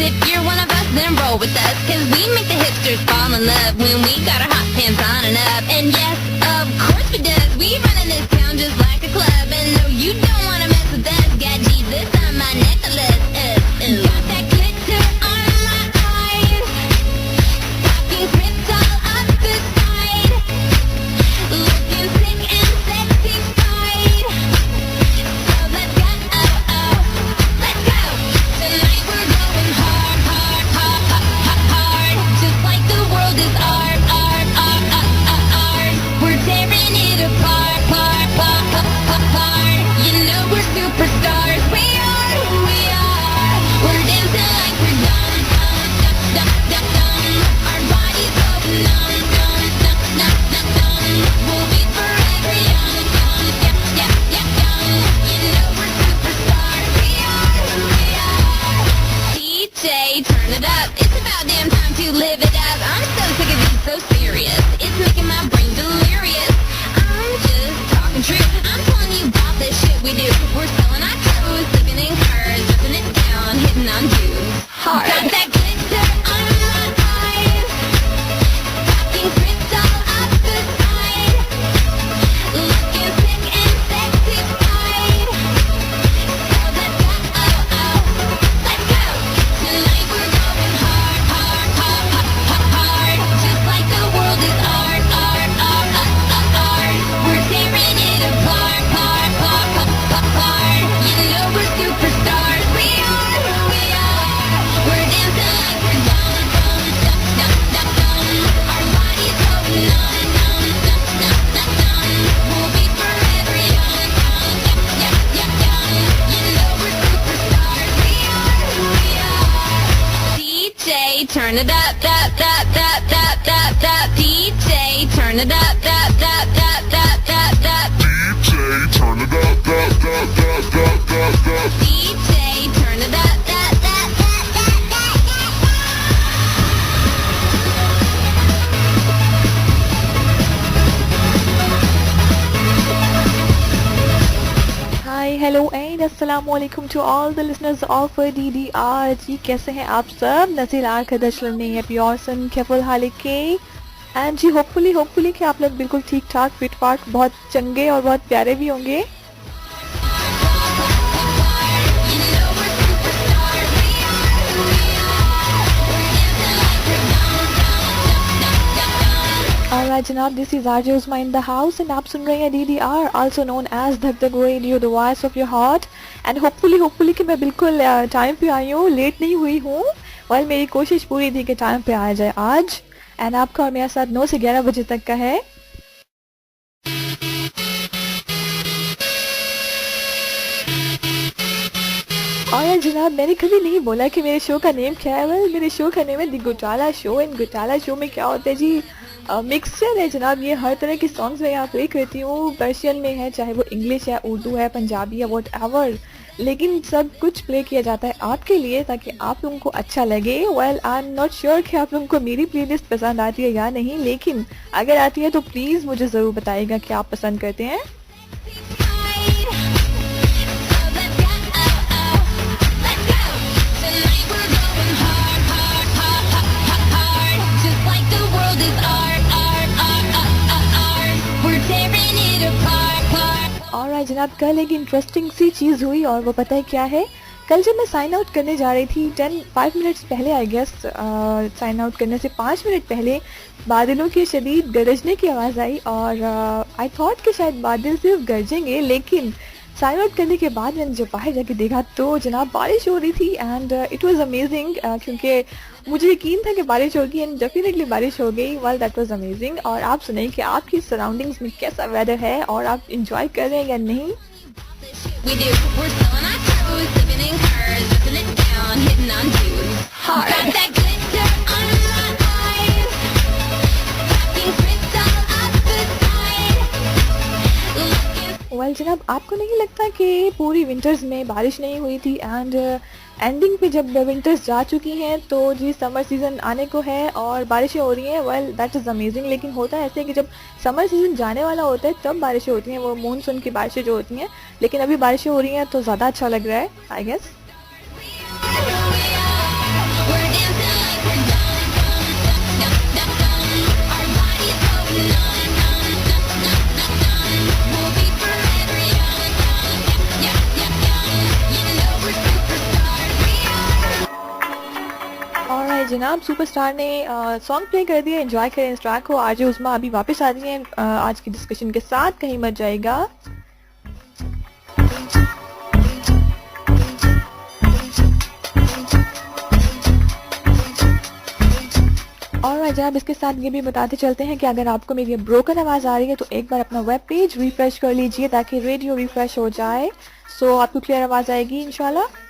if you're one of us, then roll with us. Cause we make the hipsters fall in love when we got our hot pants on and up. And yes, of course we does. We run in this town just like a club. And no, you don't wanna mess with us. Got Jesus on my necklace. Got that glitter on my eyes. Pockets ripped all up the side. Looking sick and sexy side. So let's go, let's go. Tonight we're going hard, hard, hard, hard, hard. Just like the world is art, art, art, art, art, art. We're tearing it apart, apart, apart, apart, apart. You know we're superstars. We are who we are. We're dancing like we're dumb, dumb, dumb, dumb, dumb. Our bodies go numb, dumb, dumb, dumb, dumb, dumb. We'll be forever young, young, young, young, young, young. You know we're superstars. We are who we are. DJ, turn it up. It's about damn time to live it up. I'm so sick of being so serious. It's making my brain delirious. I'm just talking true. I'm telling you about the shit we do. We're selling our clothes, living in cars, ripping it down, hitting on dudes. Hard. Got that glitter on my eyes. Pockets ripped all up the side. Looking sick and sexy side. So let's go, let's go. Tonight we're going hard, hard, hard, hard, hard. Just like the world is art, art, art, art, art, art. We're tearing it apart, apart, apart, apart, apart. You know we're superstars. We are who we are. We're dancing like we're dumb, dumb, dumb, dumb, dumb, dumb. Our bodies go numb, numb, numb, numb, numb, numb. We'll be forever young, young, young, young, young. You know we're superstars. We are who we are. DJ, turn it up, up, up, up, up, up, up. DJ, turn it up, up, up, up, up, up, up. DJ, turn it up, up, up, up, up, up, up. DJ, turn it up, up, up, up, up, up, up. Hi hello and अस्सलाम वालेकुम to all the listeners of DDR। जी कैसे हैं आप सब? नज़ीर आँख दशलनी है प्योरसन केफुल हाल के एंड जी होपफुली कि आप लोग बिल्कुल ठीक ठाक फिट फाट बहुत चंगे और बहुत प्यारे भी होंगे। Alright जनाब, this is RJ Usma in the house and आप सुन रहे हैं DDR आल्सो नोन एज धक Dhak radio the voice of your heart. And hopefully कि मैं बिल्कुल टाइम पे आई हूँ, लेट नहीं हुई हूँ। वेल मेरी कोशिश पूरी थी कि टाइम पे आ जाए आज। एंड आपका और मेरा साथ 9 से 11 बजे तक का है। और यार जनाब, मैंने कभी नहीं बोला कि मेरे शो का नेम क्या है। वेल मेरे शो का नेम है द घोटाला शो। एंड घोटाला शो में क्या होता है जी, मिक्सचर है जनाब। ये हर तरह के सॉन्ग्स मैं यहाँ प्ले करती हूँ। पर्शियन में है, चाहे वो इंग्लिश है, उर्दू है, पंजाबी है, वॉट एवर, लेकिन सब कुछ प्ले किया जाता है आपके लिए ताकि आप लोगों को अच्छा लगे। Well I am not sure कि आप लोगों को मेरी प्लेलिस्ट पसंद आती है या नहीं, लेकिन अगर आती है तो प्लीज़ मुझे ज़रूर बताइएगा कि आप पसंद करते हैं। और जनाब कल एक इंटरेस्टिंग सी चीज़ हुई और वो पता है क्या है? कल जब मैं साइन आउट करने जा रही थी 5 मिनट्स पहले आई गेस, साइन आउट करने से 5 मिनट पहले बादलों की शदीद गरजने की आवाज़ आई और आई थॉट कि शायद बादल सिर्फ गरजेंगे, लेकिन साइन आउट करने के बाद मैंने जब बाहर जाके देखा तो जनाब बारिश हो रही थी एंड इट वाज अमेजिंग, क्योंकि मुझे यकीन था कि बारिश होगी एंड डेफिनेटली बारिश हो गई। Well that was amazing. और आप सुनाइए कि आपकी सराउंडिंग्स में कैसा वेदर है और आप इंजॉय कर रहे हैं या नहीं? वेल जनाब, आपको नहीं लगता कि पूरी विंटर्स में बारिश नहीं हुई थी एंड एंडिंग पे जब विंटर्स जा चुकी हैं तो जी समर सीज़न आने को है और बारिशें हो रही हैं? Well that is amazing. लेकिन होता है ऐसे कि जब समर सीज़न जाने वाला होता है तब बारिशें होती हैं, वो मानसून की बारिशें जो होती हैं, लेकिन अभी बारिशें हो रही हैं तो ज़्यादा अच्छा लग रहा है आई गेस। जनाब सुपरस्टार ने सॉन्ग प्ले कर दिया, एंजॉय करें इस ट्रैक को। आरजे उस्मा अभी वापस आ रही हैं आज की डिस्कशन के साथ, कहीं मत जाएगा। और जनाब इसके साथ ये भी बताते चलते हैं कि अगर आपको मेरी ब्रोकन आवाज़ आ रही है तो एक बार अपना वेब पेज रिफ्रेश कर लीजिए ताकि रेडियो रिफ्रेश हो जाए। सो आपको क्लियर आवाज़ आएगी इंशाल्लाह।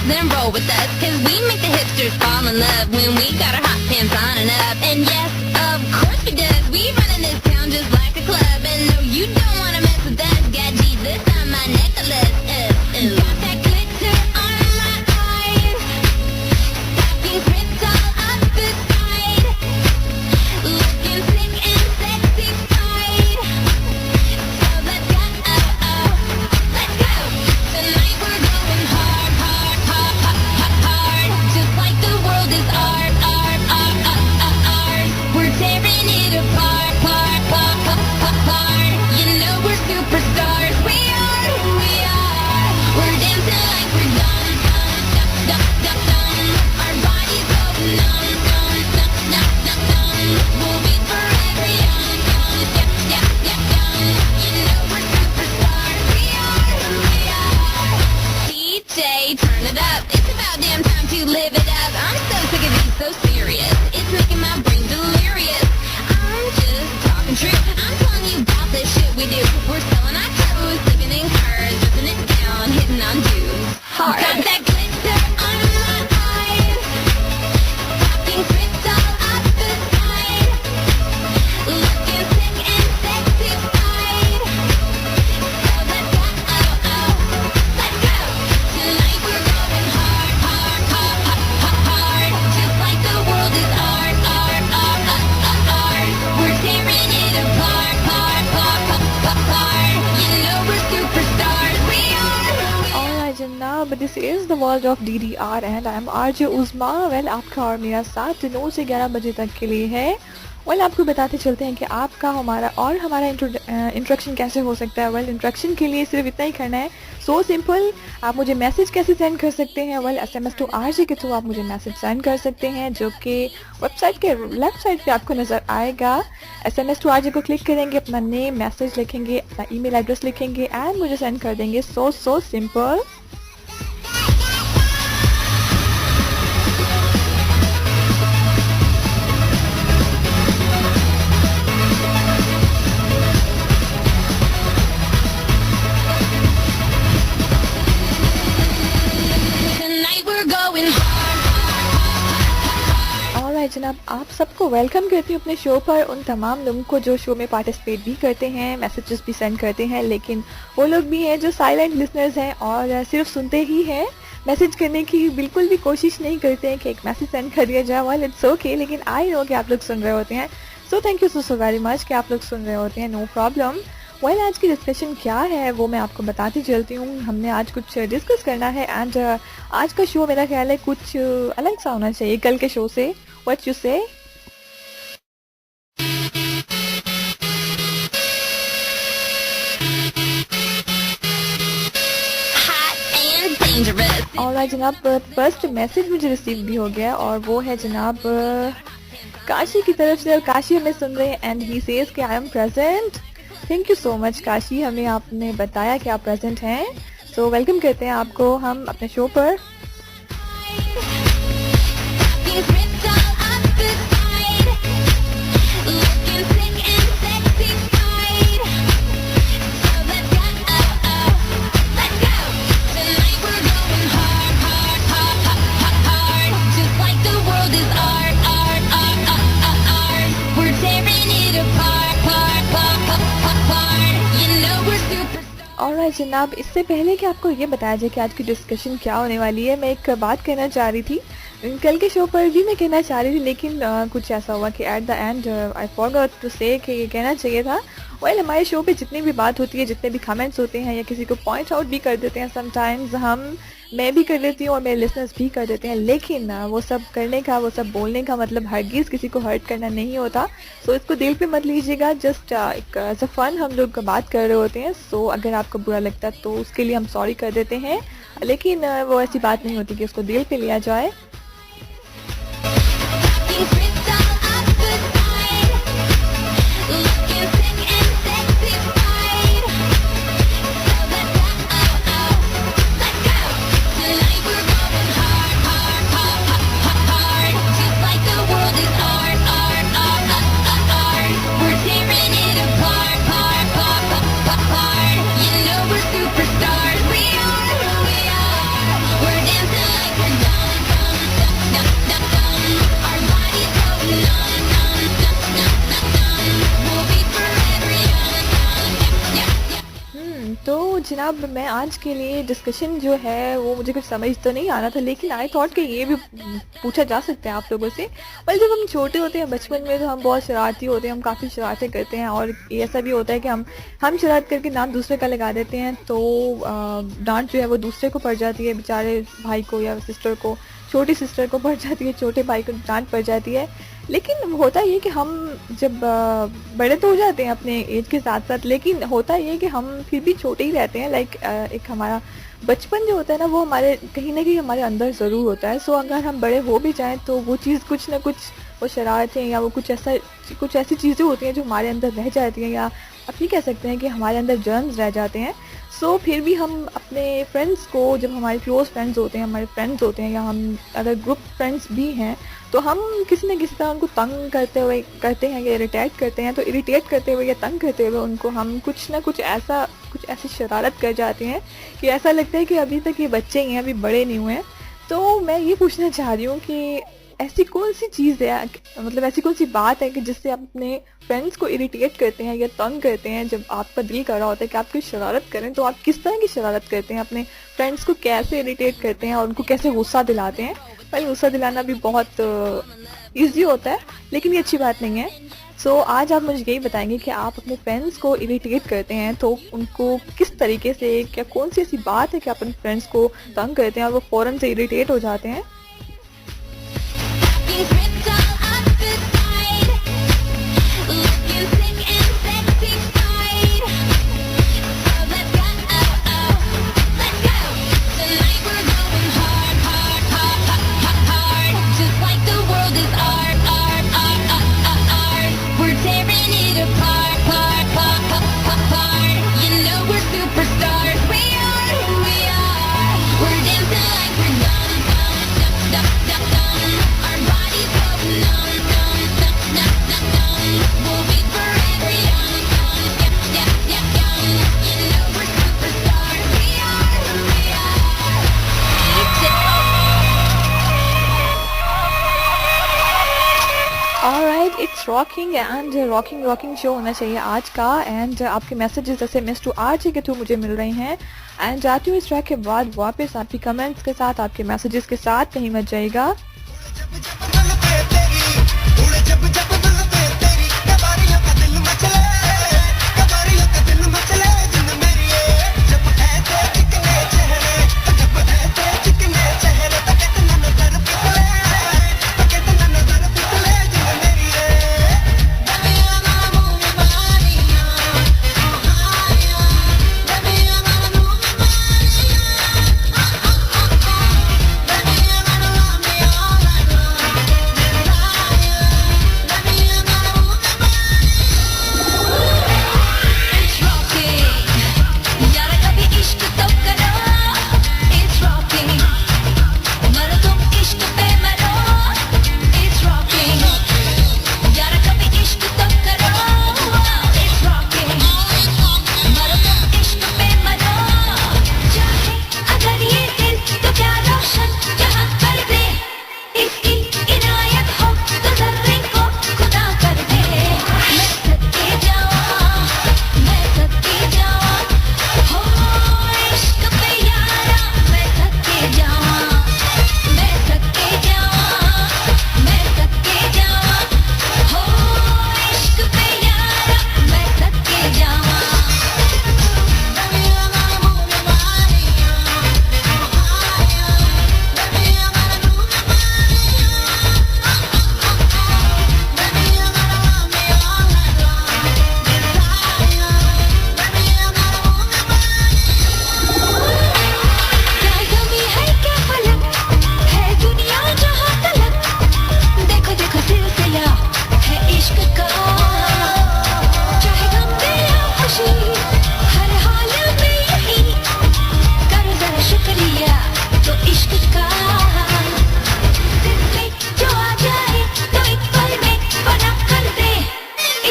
then roll with us, cause we make the hipsters fall in love when we got our hot pants on and up. And yes, of course we does, we run in this town just like a club. And no, you don't wanna mess with us, got Jesus on my necklace. Got that glitter on my जनाब, this is the world of DDR and I M RJ उज़मा। Well, आपका और मेरा साथ 9 से 11 बजे तक के लिए है। वेल, आपको बताते चलते हैं कि आपका हमारा इंट्रोडक्शन कैसे हो सकता है। वेल, इंट्रोडक्शन के लिए सिर्फ इतना ही करना है, सो सिंपल। आप मुझे मैसेज कैसे सेंड कर सकते हैं? वेल, SMS to RJ के थ्रू आप मुझे मैसेज सेंड कर सकते हैं, जो कि वेबसाइट के लेफ्ट साइड पे आपको नज़र आएगा। SMS to RJ को क्लिक करेंगे, अपना नेम, मैसेज लिखेंगे, अपना ईमेल एड्रेस लिखेंगे एंड मुझे सेंड कर देंगे। So simple. Tonight we're going hard. Alright जनाब, आप सबको वेलकम करती हूँ अपने शो पर। उन तमाम लोगों को जो शो में पार्टिसिपेट भी करते हैं, मैसेजेस भी सेंड करते हैं, लेकिन वो लोग भी हैं जो साइलेंट लिसनर्स हैं और सिर्फ सुनते ही हैं, मैसेज करने की बिल्कुल भी कोशिश नहीं करते हैं कि एक मैसेज सेंड कर दिया जाए। वेल, इट्स ओके, लेकिन आई नो कि आप लोग सुन रहे होते हैं। So thank you so very much कि आप लोग सुन रहे होते हैं, नो प्रॉब्लम। वेल, आज की डिस्कशन क्या है वो मैं आपको बताती चलती हूँ। हमने आज कुछ डिस्कस करना है एंड आज का शो मेरा ख्याल है कुछ अलग सा होना चाहिए कल के शो से। व्हाट यू से? Hot and dangerous. ऑलराइट जनाब, फर्स्ट मैसेज मुझे रिसीव भी हो गया और वो है जनाब काशी की तरफ से, और काशी हमें सुन रहे हैं एंड ही सेज कि I am present. Thank you so much Kashi, हमें आपने बताया कि आप प्रेजेंट हैं। सो वेलकम करते हैं आपको हम अपने शो पर। He's ripped all up the side, looking sick and sexy fried. So let's go, let's go. Tonight we're going hard, hard, hard, hard, hard, hard. Just like the world is art, art, art, art, art, art. We're tearing it apart, part, part, part, part, part. You know we're superstars. Alright जनाब, इससे पहले कि आपको ये बताया जाए कि आज की डिस्कशन क्या होने वाली है, मैं एक बात कहना चाह रही थी। कल के शो पर भी मैं कहना चाह रही थी, लेकिन कुछ ऐसा हुआ कि at the end I forgot to say कि ये कहना चाहिए था। वेल, हमारे शो पे जितनी भी बात होती है, जितने भी कमेंट्स होते हैं या किसी को पॉइंट आउट भी कर देते हैं समटाइम्स, मैं भी कर देती हूँ और मेरे लिसनर्स भी कर देते हैं, लेकिन वो सब करने का, वो सब बोलने का मतलब हरगिज़ किसी को हर्ट करना नहीं होता। सो इसको दिल पे मत लीजिएगा, जस्ट एक एज अ फन हम लोग बात कर रहे होते हैं। सो अगर आपको बुरा लगता है तो उसके लिए हम सॉरी कर देते हैं, लेकिन वो ऐसी बात नहीं होती कि उसको दिल पे लिया जाए। He's ripped all up the side, looking sick and sexy fried. So let's go, let's go. Tonight we're going hard, hard, hard, hard, hard, hard. Just like the world is art, art, art, art, art, art. We're tearing it apart, part, part, part, part, part. You know we're superstars. We are who we are. We're dancing like we're dumb, dumb, dumb, dumb, dumb, dumb. Our bodies go numb, numb, numb, numb, numb, numb. We'll be forever young, young, young, young. तो जनाब, मैं आज के लिए discussion जो है वो मुझे कुछ समझ तो नहीं आ रहा था, लेकिन आई थॉट कि ये भी पूछा जा सकता है आप लोगों से। पर जब हम छोटे होते हैं बचपन में तो हम बहुत शरारती होते हैं, हम काफ़ी शरारतें करते हैं और ऐसा भी होता है कि हम शरारत करके नाम दूसरे का लगा देते हैं, तो डांट जो है वो दूसरे को पड़ जाती है, बेचारे भाई को या सिस्टर को, छोटी सिस्टर को पड़ जाती है, छोटे भाई को डांट पड़ जाती है। लेकिन होता ये कि हम जब बड़े तो हो जाते हैं अपने एज के साथ साथ, लेकिन होता ये कि हम फिर भी छोटे ही रहते हैं। लाइक एक हमारा बचपन जो होता है ना, वो हमारे कहीं ना कहीं हमारे अंदर ज़रूर होता है। सो अगर हम बड़े हो भी जाएं तो वो चीज़ कुछ ना कुछ, वो शरारतें या वो कुछ ऐसी चीज़ें होती हैं जो हमारे अंदर रह जाती हैं, या आप ये कह सकते हैं कि हमारे अंदर जर्म्स रह जाते हैं। सो फिर भी हम अपने फ्रेंड्स को, जब हमारे क्लोज फ्रेंड्स होते हैं, हमारे फ्रेंड्स होते हैं, या हम अगर ग्रुप फ्रेंड्स भी हैं, तो हम किसी न किसी तरह उनको तंग करते हैं या इरिटेट करते हैं। तो इरिटेट करते हुए या तंग करते हुए उनको हम कुछ ना कुछ ऐसी शरारत कर जाते हैं कि ऐसा लगता है कि अभी तक ये बच्चे ही हैं, अभी बड़े नहीं हुए हैं। तो मैं ये पूछना चाह रही हूँ कि ऐसी कौन सी चीज़ है, मतलब ऐसी कौन सी बात है कि जिससे आप अपने फ्रेंड्स को इरिटेट करते हैं या तंग करते हैं? जब आपका दिल कर रहा होता है कि आप कोई शरारत करें, तो आप किस तरह की शरारत करते हैं? अपने फ्रेंड्स को कैसे इरिटेट करते हैं और उनको कैसे गुस्सा दिलाते हैं? भाई, गुस्सा दिलाना भी बहुत ईजी होता है, लेकिन ये अच्छी बात नहीं है। सो आज आप मुझे यही बताएंगे कि आप अपने फ्रेंड्स को इरिटेट करते हैं तो उनको किस तरीके से, क्या कौन सी ऐसी बात है कि आप अपने फ्रेंड्स को तंग करते हैं और वो फौरन से इरिटेट हो जाते हैं. He's ripped all up inside, looking sick and sexy fried. So let's go, let's go. Tonight we're going hard, hard, hard, hard, hard, hard. Just like the world is art, art, art, art, art, art. We're tearing it apart, part, part, part, part, part. You know we're superstars. We are who we are. We're dancing like we're dumb, dumb, dumb, dumb, dumb, dumb. Our bodies go numb, numb, numb, numb, numb, numb. We'll be forever young, young, young, young, young, young. You know we're superstars. We are who we are. Alright, it's rocking and rocking show होना चाहिए आज का. And आपके messages जैसे miss to RJ के through मुझे मिल रहे हैं. एंड जाती हूँ इस ट्रैक के बाद वापस आपकी कमेंट्स के साथ, आपके मैसेजेस के साथ. कहीं मत जाइएगा. It's rocking. यारा कभी इश्क तो करो. It's rocking. मरो तुम इश्क पे मरो. It's rocking. यारा कभी इश्क तो करो. It's rocking. मरो तुम इश्क पे मरो. चाहे अगर ये दिल तो क्या रोशन जहाँ कर दे. इसकी इनायत हो तो ज़र्रे को खुदा कर दे. मैं सदके जाऊँ, मैं सदके जाऊँ. हो इश्क पे यारा मैं सदके जाऊँ. मैं सदके जाऊँ, मैं सदके जाऊँ. हो इश्क पे यारा मैं सदके जाऊँ. क्या कमी है क्या फलक है दुनिया जहाँ तलक. देखो देखो सिलसिला है इश्क का. चाहे गम दे या खुशी हर हाल में यही करो जरा शुक्रिया तो इश्क का. दिल में जो आ जाए तो एक पल में फना कर दे.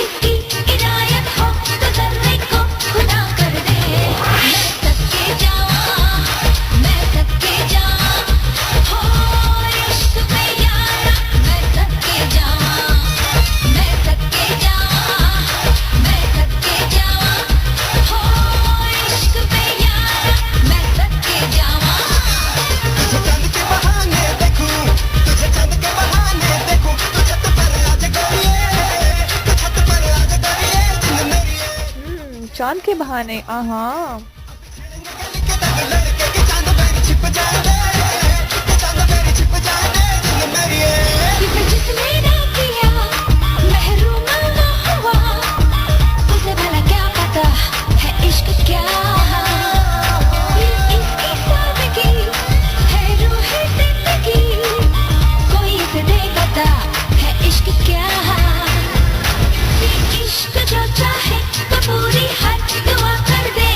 इसकी इनायत हो तो ज़र्रे को खुदा कर दे. मैं सदके जाऊँ, मैं सदके जाऊँ. हो इश्क पे यारा मैं सदके जाऊँ. मैं सदके जाऊँ, मैं सदके जाऊँ. हो इश्क पे यारा मैं सदके जाऊँ. तुझे चांद के बहाने देखूं, तुझे चांद के बहाने देखूं. तू छत पर आजा गोरिये, तू छत पर आजा गोरिये. जिन मेरी चांद के बहाने. हाँ, के तक लड़के के चांद मेरी छिप जाए दे, के चांद मेरी छिप जाए दे. जिन मेरी कि मैं जिसने ना किया महरूम ना हुआ. उसे भला क्या पता है इश्क क्या. ये इसकी सादगी है रूह जिंदगी. कोई इसे नहीं पता है इश्क क्या. ये इश्क जो चाहे तो पूरी हर दुआ कर दे.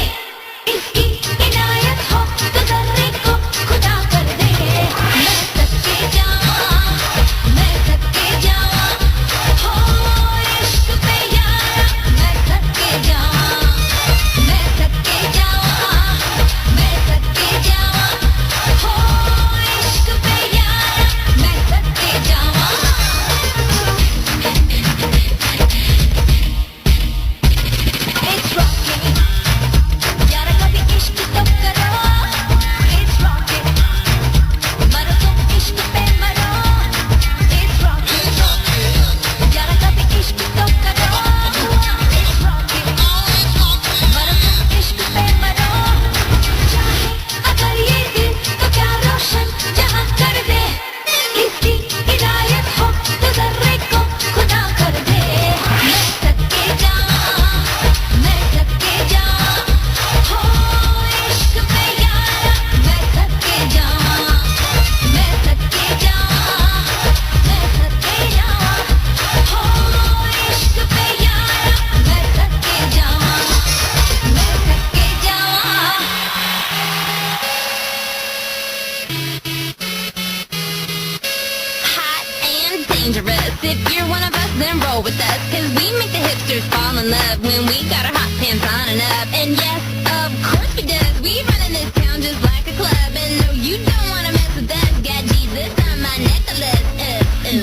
cause we make the hipsters fall in love when we got our hot pants on and up. And yes, of course we does. We run in this town just like a club. And no, you don't wanna mess with us. Got Jesus on my necklace.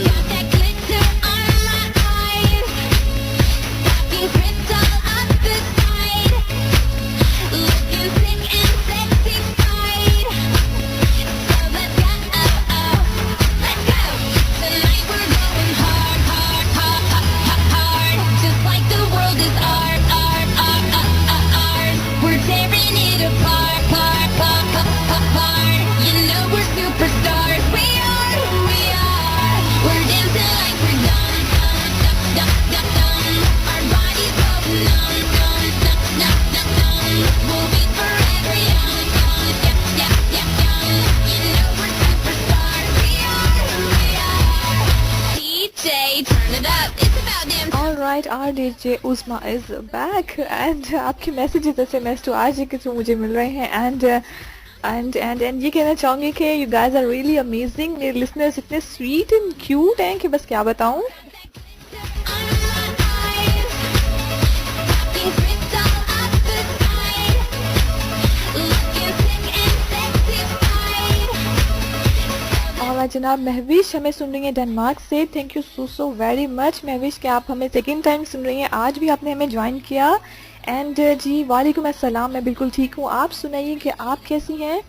Got that glitter on my eyes. Talking crystal up the side. Looking sick and sexy side. So let's go. Let's go. Tonight we're going hard, hard, hard, hard, hard. Just like the world is ours. We're tearing it apart, apart. You know we're superstars. We are who we are. We're dancing like we're dumb. Our bodies go numb. We'll be forever young. You know we're superstars. We are who we are. DJ, turn it up. It's about damn time. Alright, our DJ Uzma is back and आपके messages SMS to आज के through मुझे मिल रहे हैं and ये कहना चाहूँगी कि you guys are really amazing. मेरे listeners इतने sweet and cute हैं कि बस क्या बताऊँ. और जनाब महविश हमें सुन रही हैं डेनमार्क से. Thank you so very much Mahvish कि आप हमें सेकेंड टाइम सुन रही हैं. आज भी आपने हमें ज्वाइन किया. एंड जी वालेकुम अस्सलाम. मैं बिल्कुल ठीक हूँ. आप सुनाइए कि आप कैसी हैं.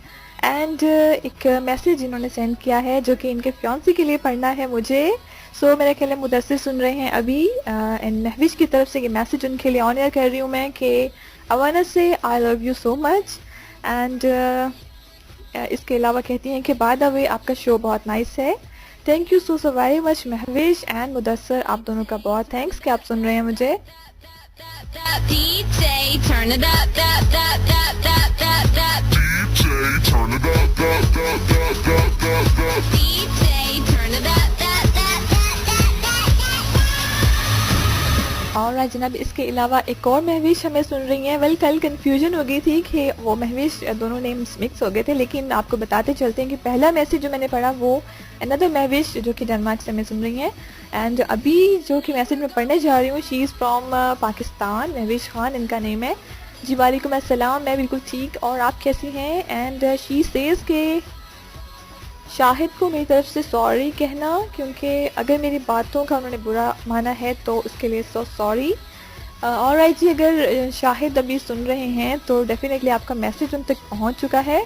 एंड एक मैसेज इन्होंने सेंड किया है जो कि इनके फियांसी के लिए पढ़ना है मुझे. सो मेरे ख्याल है मुदस्सिर सुन रहे हैं अभी. एंड महविश की तरफ से ये मैसेज उनके लिए ऑन एयर कर रही हूँ मैं कि अवाना से I love you so much. And इसके अलावा कहती हैं कि बाय द वे आपका शो बहुत नाइस है. Thank you so very much Mahvish and Mudassir. आप दोनों का बहुत थैंक्स कि आप सुन रहे हैं मुझे. DJ, turn it up. DJ, turn it up. DJ, turn it up. और जनाब इसके अलावा एक और महविश हमें सुन रही हैं. वेल कल कंफ्यूजन हो गई थी कि वो महविश दोनों नेम्स मिक्स हो गए थे, लेकिन आपको बताते चलते हैं कि पहला मैसेज जो मैंने पढ़ा वो अनदर महविश जो कि डेनमार्क से हमें सुन रही हैं. एंड अभी जो कि मैसेज मैं पढ़ने जा रही हूँ she is from Pakistan. Mahvish Khan इनका नेम है. जी वालेकुम अस्सलाम. मैं बिल्कुल ठीक. और आप कैसी हैं. एंड शी सेज़ के शाहिद को मेरी तरफ से सॉरी कहना क्योंकि अगर मेरी बातों का उन्होंने बुरा माना है तो उसके लिए सो सॉरी. ऑलराइट जी, अगर शाहिद अभी सुन रहे हैं तो डेफिनेटली आपका मैसेज उन तक पहुंच चुका है.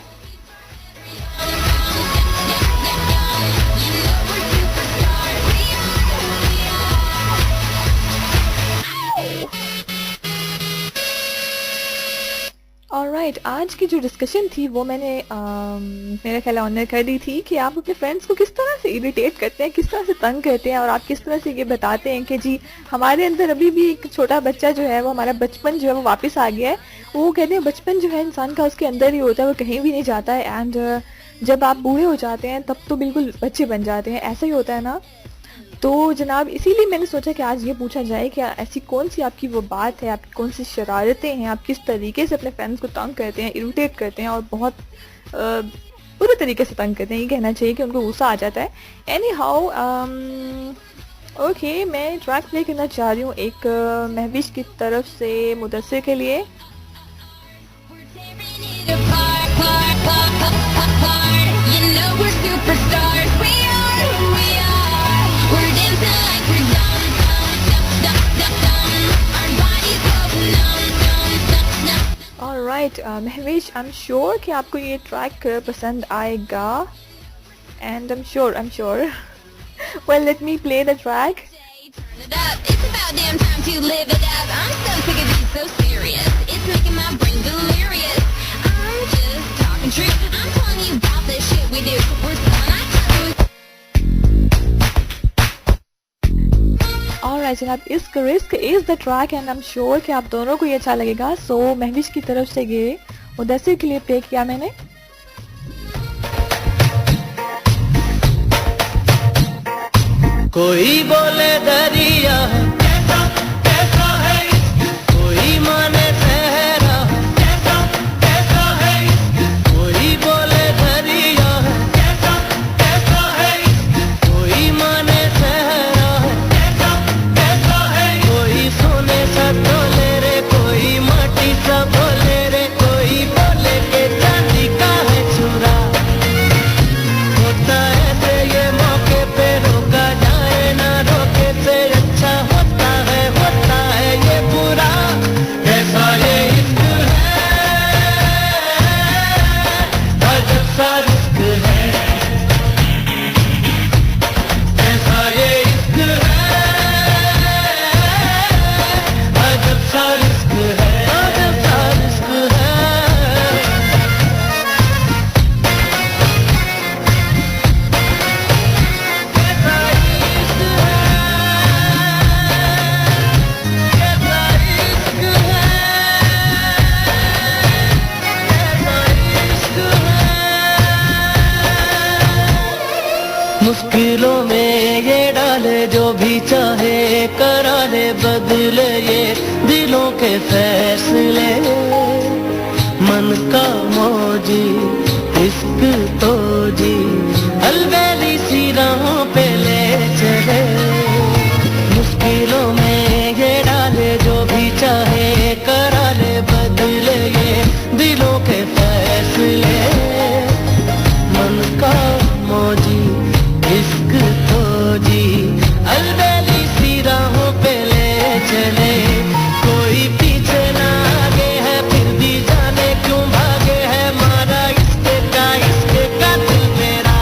ऑलराइट, आज की जो डिस्कशन थी वो मैंने मेरा ख्याल ऑनर कर दी थी कि आप अपने फ्रेंड्स को किस तरह से इरिटेट करते हैं, किस तरह से तंग करते हैं और आप किस तरह से ये बताते हैं कि जी हमारे अंदर अभी भी एक छोटा बच्चा जो है वो हमारा बचपन जो है वो वापस आ गया है. वो कहते हैं बचपन जो है इंसान का उसके अंदर ही होता है, वो कहीं भी नहीं जाता है. एंड जब आप बूढ़े हो जाते हैं तब तो बिल्कुल बच्चे बन जाते हैं. ऐसा ही होता है ना. तो जनाब इसीलिए मैंने सोचा कि आज ये पूछा जाए कि ऐसी कौन सी आपकी वो बात है, आपकी कौन सी शरारतें हैं, आप किस तरीके से अपने फ्रेंड्स को तंग करते हैं, इरिटेट करते हैं और बहुत बुरे तरीके से तंग करते हैं. ये कहना चाहिए कि उनको गुस्सा आ जाता है. एनी हाउ ओके, मैं ट्रैक प्ले करना चाह रही हूँ एक महविश की तरफ से मुदस्सिर के लिए. You know we're superstars. We are who we are. We're dancing like we're dumb. Our bodies go numb. Alright Mahvish, I am sure कि आपको ये ट्रैक पसंद आएगा. And I am sure. Well let me play the track. Turn it up. It's about damn time to live it up. I'm so sick of being so serious. It's making my brain delirious. I'm just talking truth. I'm telling you about the shit we do. We're selling our truth. Alright जनाब, इश्क risk is the track and I am sure कि आप दोनों को ये अच्छा लगेगा. सो महविश की तरफ से ये मुदस्सिर के लिए प्ले किया मैंने. कोई बोले दरिया कैसा कैसा है, कोई माने सहरा कैसा कैसा है, कोई बोले दरिया कैसा कैसा है, कोई माने सहरा कैसा कैसा है, कोई चाहे करा ले बदले ये दिलों के फैसले मन का मौजी इश्क तो जी अलबेली सी राहों पे ले चले मुश्किलों में ये डाले जो भी चाहे करा ले बदले ये दिलों के फैसले मन का मौजी इश्क तो जी अलबेली सी राहों पे ले चले कोई पीछे ना आगे है फिर भी जाने क्यों भागे है मारा इसके का दिल मेरा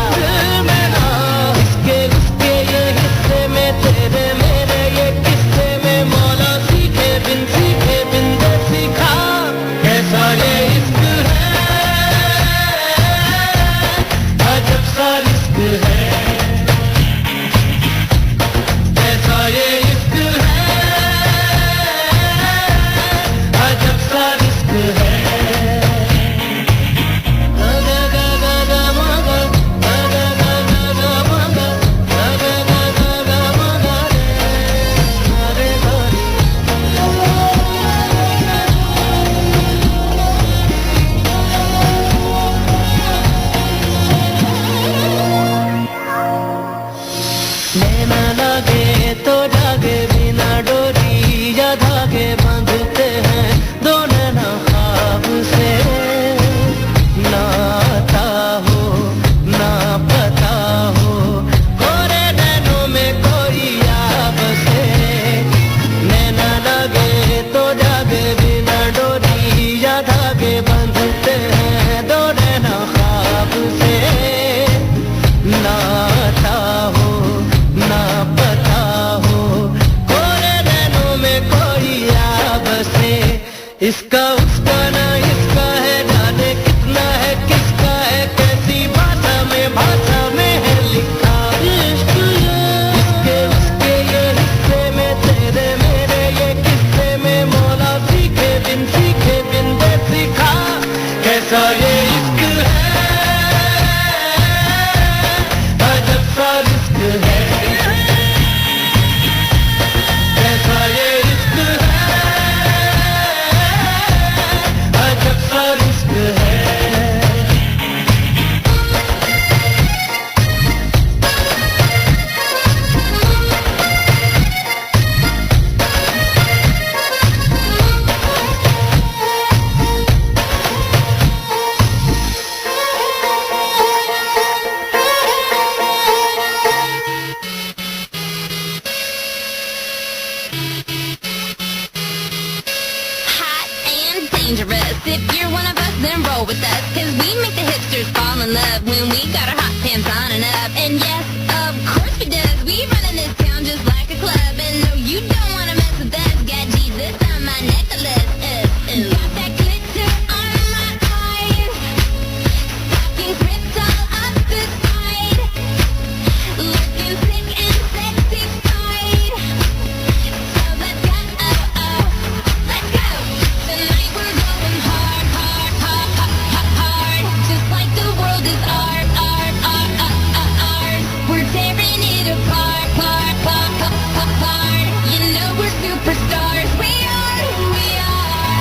इसके उसके ये हिस्से में तेरे मेरे ये किस्से में मौला सीखे बिन दे सीखा कैसा ये इश्क है अजब सा इश्क है कैसा ये इश्क है अजब सा इश्क है नैना लागे तो जागे बिना डोरी या धागे बांधते हैं दो नैना ख्वाब से ना आता हो ना पता हो गोरे नैनों में कोई याब से नैना लागे तो जागे बिना डोरी या धागे बांधते हैं दो नैना ख्वाब से ना आता हो ना पता हो कोरे नैनों में कोई याब से इसका उसका ना इसका है जाने कितना है किसका है कैसी भाषा में है लिखा इसके उसके ये हिस्से में तेरे मेरे ये किस्से में मौला सीखे बिन दे सीखा कैसा ये इश्क है अजब सा इश्क है कैसा ये इश्क है अजब सा इश्क है Hot and dangerous. If you're one of us, then roll with us. Cause we make the hipsters fall in love when we got our hot pants on and up. And yes, of course we does. We run in this town just like a club. And no, you don't wanna mess with us. Got Jesus on my necklace. Got that glitter on my eyes. Stocking grips all up the side. Looking sick and sexy fine. So let's go, let's go. Tonight we're going hard, hard, hard, hard, hard, hard. Just like the world is ours. We're tearing it apart, apart, apart, apart. You know we're superstars. We are who we are.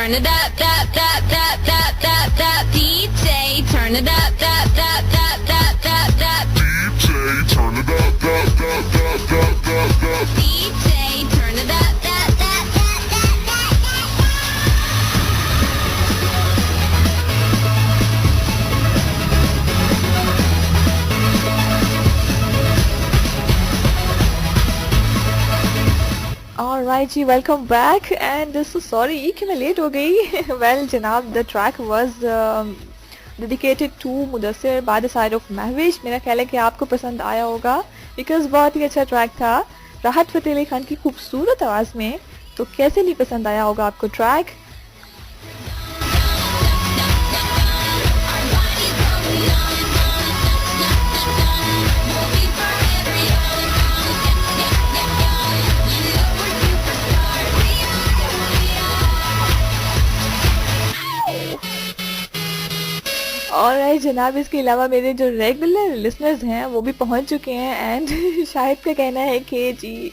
turn it up, up, up, up, up, up, up. DJ, turn it up, up, up, up, up, up, up. DJ, turn it up, up, up, up, up, up, up. DJ, turn it up, up, up, up, up, up, up. Alright ji, welcome back and so sorry कि मैं late हो गई. Well जनाब, the track was dedicated to Mudassir by the side of Mahwish. मेरा ख्याल है कि आपको पसंद आया होगा because बहुत ही अच्छा ट्रैक था राहत फ़तेह अली खान की खूबसूरत आवाज़ में. तो कैसे नहीं पसंद आया होगा आपको ट्रैक. और जनाब, इसके अलावा मेरे जो रेगुलर लिसनर्स हैं वो भी पहुंच चुके हैं एंड शाहिद का कहना है कि जी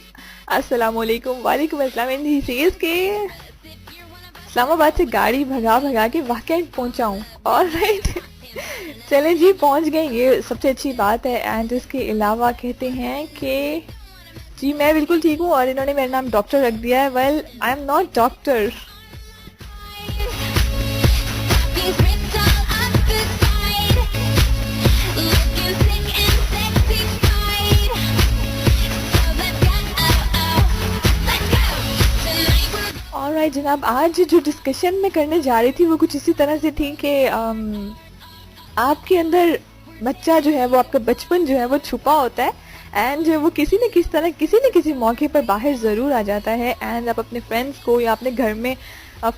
अस्सलाम वालेकुम. वालेकुम अस्सलाम. एंड ही सेज के इस्लामाबाद से गाड़ी भगा भगा के वाकई पहुंचा हूँ. ऑलराइट, चलें जी, पहुंच गए, ये सबसे अच्छी बात है. एंड इसके अलावा कहते हैं कि जी मैं बिल्कुल ठीक हूँ और इन्होंने मेरा नाम डॉक्टर रख दिया है. Well, I am not doctor. He's ripped all up the side, looking sick and sexy fine. So let's go. Tonight we're alright जनाब, आज जो डिस्कशन मैं करने जा रही थी वो कुछ इसी तरह से थी कि आपके अंदर बच्चा जो है वो आपका बचपन जो है वो छुपा होता है एंड वो किसी न किसी मौके पर बाहर ज़रूर आ जाता है. एंड आप अपने फ्रेंड्स को या अपने घर में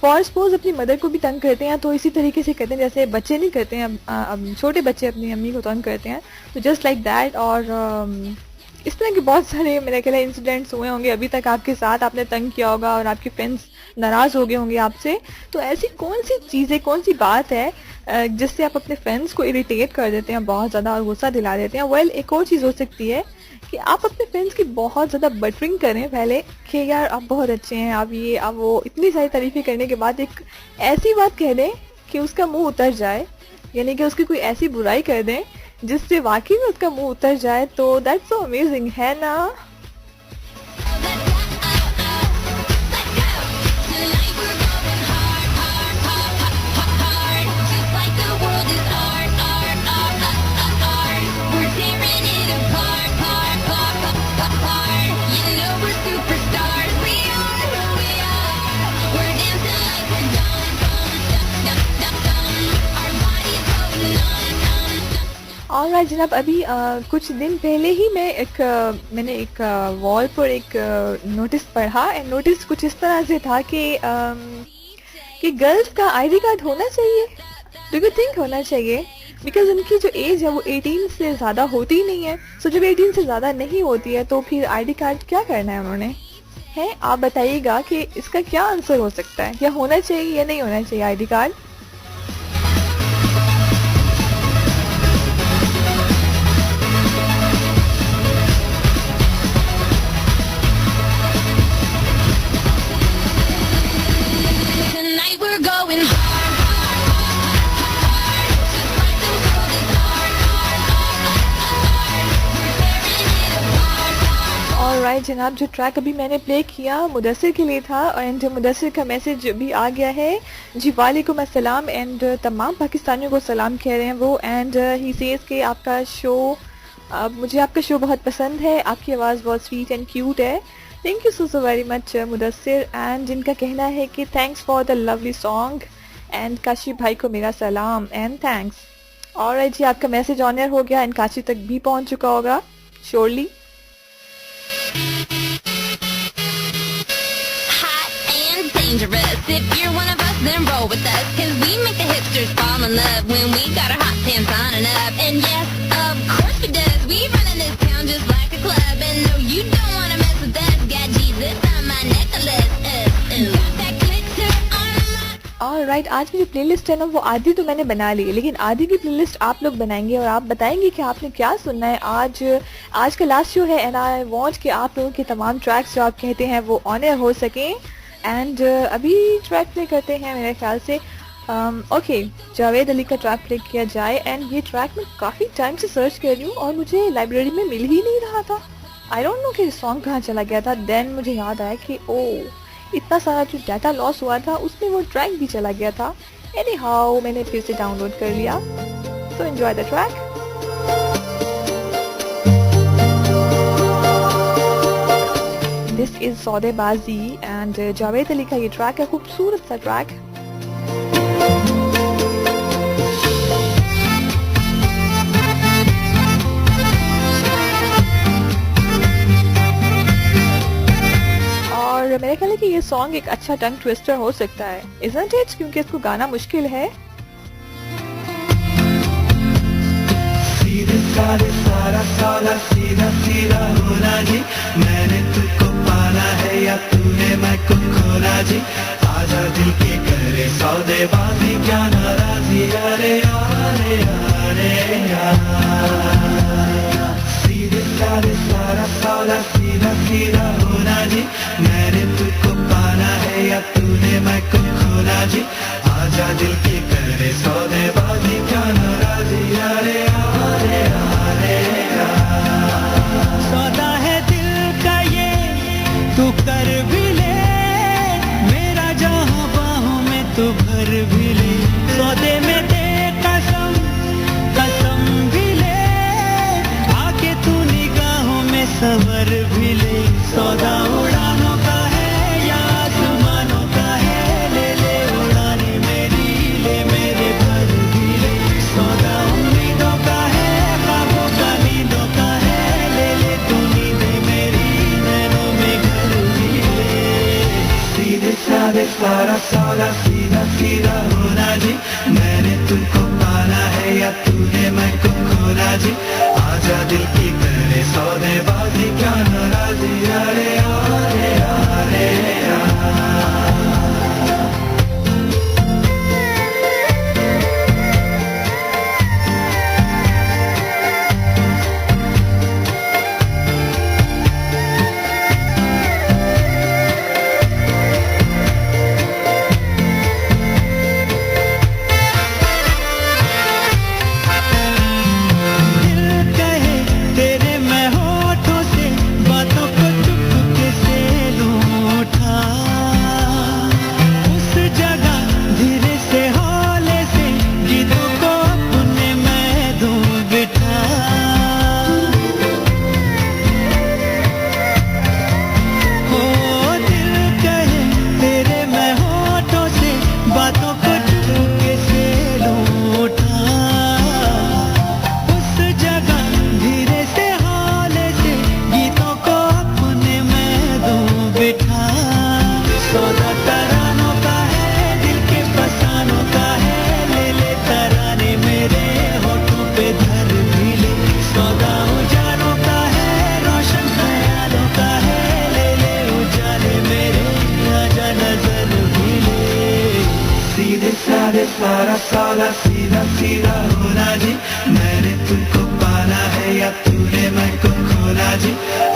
फॉर सपोज अपनी मदर को भी तंग करते हैं तो इसी तरीके से करते हैं जैसे बच्चे नहीं करते हैं. अब छोटे बच्चे अपनी अम्मी को तंग करते हैं तो जस्ट लाइक दैट. और इस तरह के बहुत सारे मेरे ख्याल इंसिडेंट्स हुए होंगे अभी तक आपके साथ. आपने तंग किया होगा और आपके फ्रेंड्स नाराज़ हो गए होंगे आपसे. तो ऐसी कौन सी चीज़ें, कौन सी बात है जिससे आप अपने फ्रेंड्स को इरिटेट कर देते हैं बहुत ज़्यादा और गुस्सा दिला देते हैं. वेल, एक और चीज़ हो सकती है कि आप अपने फ्रेंड्स की बहुत ज़्यादा बटरिंग करें पहले कि यार आप बहुत अच्छे हैं, आप ये, आप वो, इतनी सारी तारीफ़ें करने के बाद एक ऐसी बात कह दें कि उसका मुंह उतर जाए, यानी कि उसकी कोई ऐसी बुराई कर दें जिससे वाकई में उसका मुंह उतर जाए. तो दैट्स सो अमेजिंग, है ना. Tonight we're going hard, hard, hard, hard, hard. Just like the world is art, art, art, art, art. We're tearing it apart, part, part, part, part, part. You know we're superstars. We are who we are. We're dancing like we're done, done, done, done, done. Our bodies going on. Alright जनाब, अभी कुछ दिन पहले ही मैंने एक wall पर एक notice पढ़ा एंड नोटिस कुछ इस तरह से था कि गर्ल्स का आईडी कार्ड होना चाहिए. डू यू थिंक होना चाहिए? बिकॉज उनकी जो एज है वो 18 से ज़्यादा होती नहीं है. सो जब 18 से ज़्यादा नहीं होती है तो फिर आईडी कार्ड क्या करना है उन्होंने. है, आप बताइएगा कि इसका क्या आंसर हो सकता है, या होना चाहिए या नहीं होना चाहिए ID card. Tonight we're going hard, hard, hard, hard. Just like the world is art, art, art, art, art. We're tearing it apart, apart. Alright जनाब, जो ट्रैक अभी मैंने प्ले किया मुदस्सिर के लिए था एंड मुदस्सिर का मैसेज भी आ गया है जी. वालेकुम अस्सलाम. एंड तमाम पाकिस्तानियों को सलाम कह रहे हैं वो. एंड ही सेज के आपका शो, मुझे आपका शो बहुत पसंद है, आपकी आवाज़ बहुत स्वीट एंड क्यूट है. Thank you so very much Mudassir. And जिनका कहना है कि thanks for the lovely song and Kashif भाई को मेरा सलाम एंड थैंक्स. ऑलराइट जी, आपका मैसेज ऑन एयर हो गया एंड काशिफ तक भी पहुंच चुका होगा surely. Hot and dangerous. If you're one of us, then roll with us. Cause we make the hipsters fall in love when we got our hot pants on and up. And yes, of course we does. We run in this town just like a club. And no, you don't wanna mess with us. Got Jesus on my necklace. Got that glitter on my... alright, आज की जो playlist है ना वो आधी तो मैंने बना ली है, लेकिन आधी की प्लेलिस्ट आप लोग बनाएंगे और आप बताएंगे कि आपने क्या सुनना है. आज का लास्ट शो है एंड आई वांट कि आप लोगों के तमाम ट्रैक्स जो आप कहते हैं वो ऑन एयर हो सकें. एंड अभी ट्रैक प्ले करते हैं मेरे ख्याल से ओके जावेद अली का ट्रैक प्ले किया जाए। एंड ये ट्रैक मैं काफ़ी टाइम से सर्च कर रही हूँ और मुझे लाइब्रेरी में मिल ही नहीं रहा था। आई डोंट नो कि सॉन्ग कहाँ चला गया था। देन मुझे याद आया कि ओ इतना सारा जो डाटा लॉस हुआ था उसमें वो ट्रैक भी चला गया था। एनी हाउ मैंने फिर से डाउनलोड कर लिया। So enjoy the track. This is सौदेबाजी एंड जावेद अली का ये ट्रैक है, खूबसूरत सा ट्रैक। और मेरे ख्याल है कि ये सॉन्ग एक अच्छा टंग ट्विस्टर हो सकता है, isn't it? क्योंकि इसको गाना मुश्किल है। सीधे साधे सारा साला सीधा सीधा होना जी, मैंने तुझको पाना है या तूने मैं को खोना जी, आजा दिल के करे सौदेबाजी क्या नाराजी, अरे अरे अरे सीधे साधे सारा साला सीधा सीधा होना जी, मैंने तुझको पाना है या तूने मैं को खोना जी, आजा दिल के करे सौदेबाजी क्या नाराजी, अरे अरे अरे सौदा है दिल का ये तू कर भी ले, मेरा जहाँ बाहों में तू भर भी ले, सौदे में दे कसम कसम भी ले, आके तू निगाहों में सवर भी ले, सौदा उड़ानों का है या आसमानों का है, ले ले उड़ाने मेरी ले मेरे भर भी ले, सौदा उम्मीदों का है ख्वाबों का नींदों का है, ले ले तू नींदे मेरी नैनों में घर भी ले, सीधे साधे सारा सौदा सीधा सीधा होना जी, मैंने तुमको पाना है या तूने मैं को खोना जी, आजा दिल की करे सौदेबाजी क्या नाराजी, अरे अरे अरे सारा सौदा सीधा सीधा होना जी, मैंने तुमको पाना है या तूने मैं को खोना जी,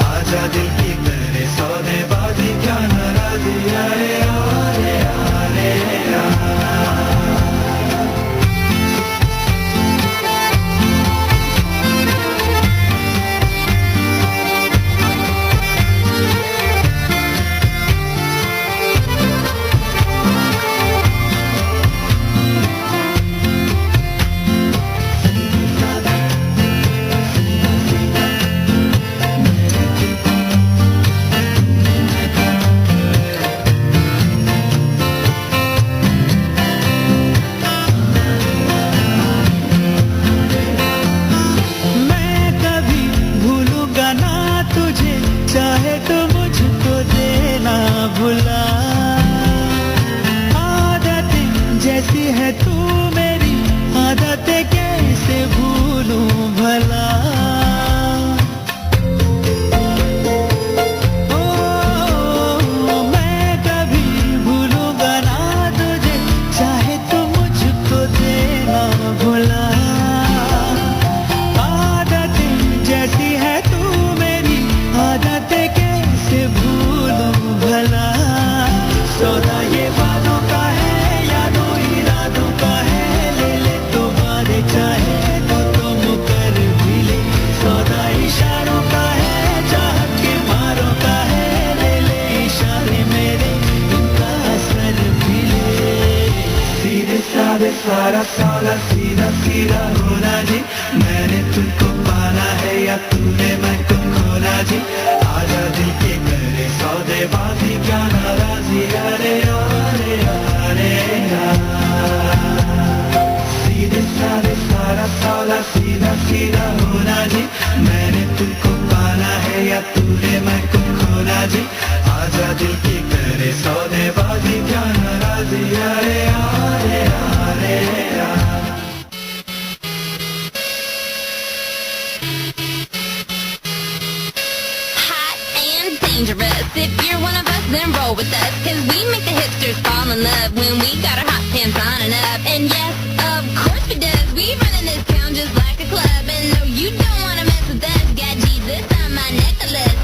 आजा दिल की करे सौदेबाजी क्या नाराजी, अरे अरे अरे सारा साला सीधा सीधा होना जी, मैंने तुमको पाना है या तूने मैं को खोना जी, आजा दिल के करे सौदेबाजी क्या नाराजी, अरे अरे अरे सीधे साधे सारा साला सीधा सीधा होना जी, मैंने तुमको पाना है या तूने मैं को खोना जी, आजा दिल की करे सौदेबाजी क्या नाराजी, अरे अरे अरे Hot and dangerous. If you're one of us, then roll with us. Cause we make the hipsters fall in love when we got our hot pants on and up. And yes, of course we does. We run in this town just like a club. And no, you don't wanna mess with us. Got Jesus on my necklace.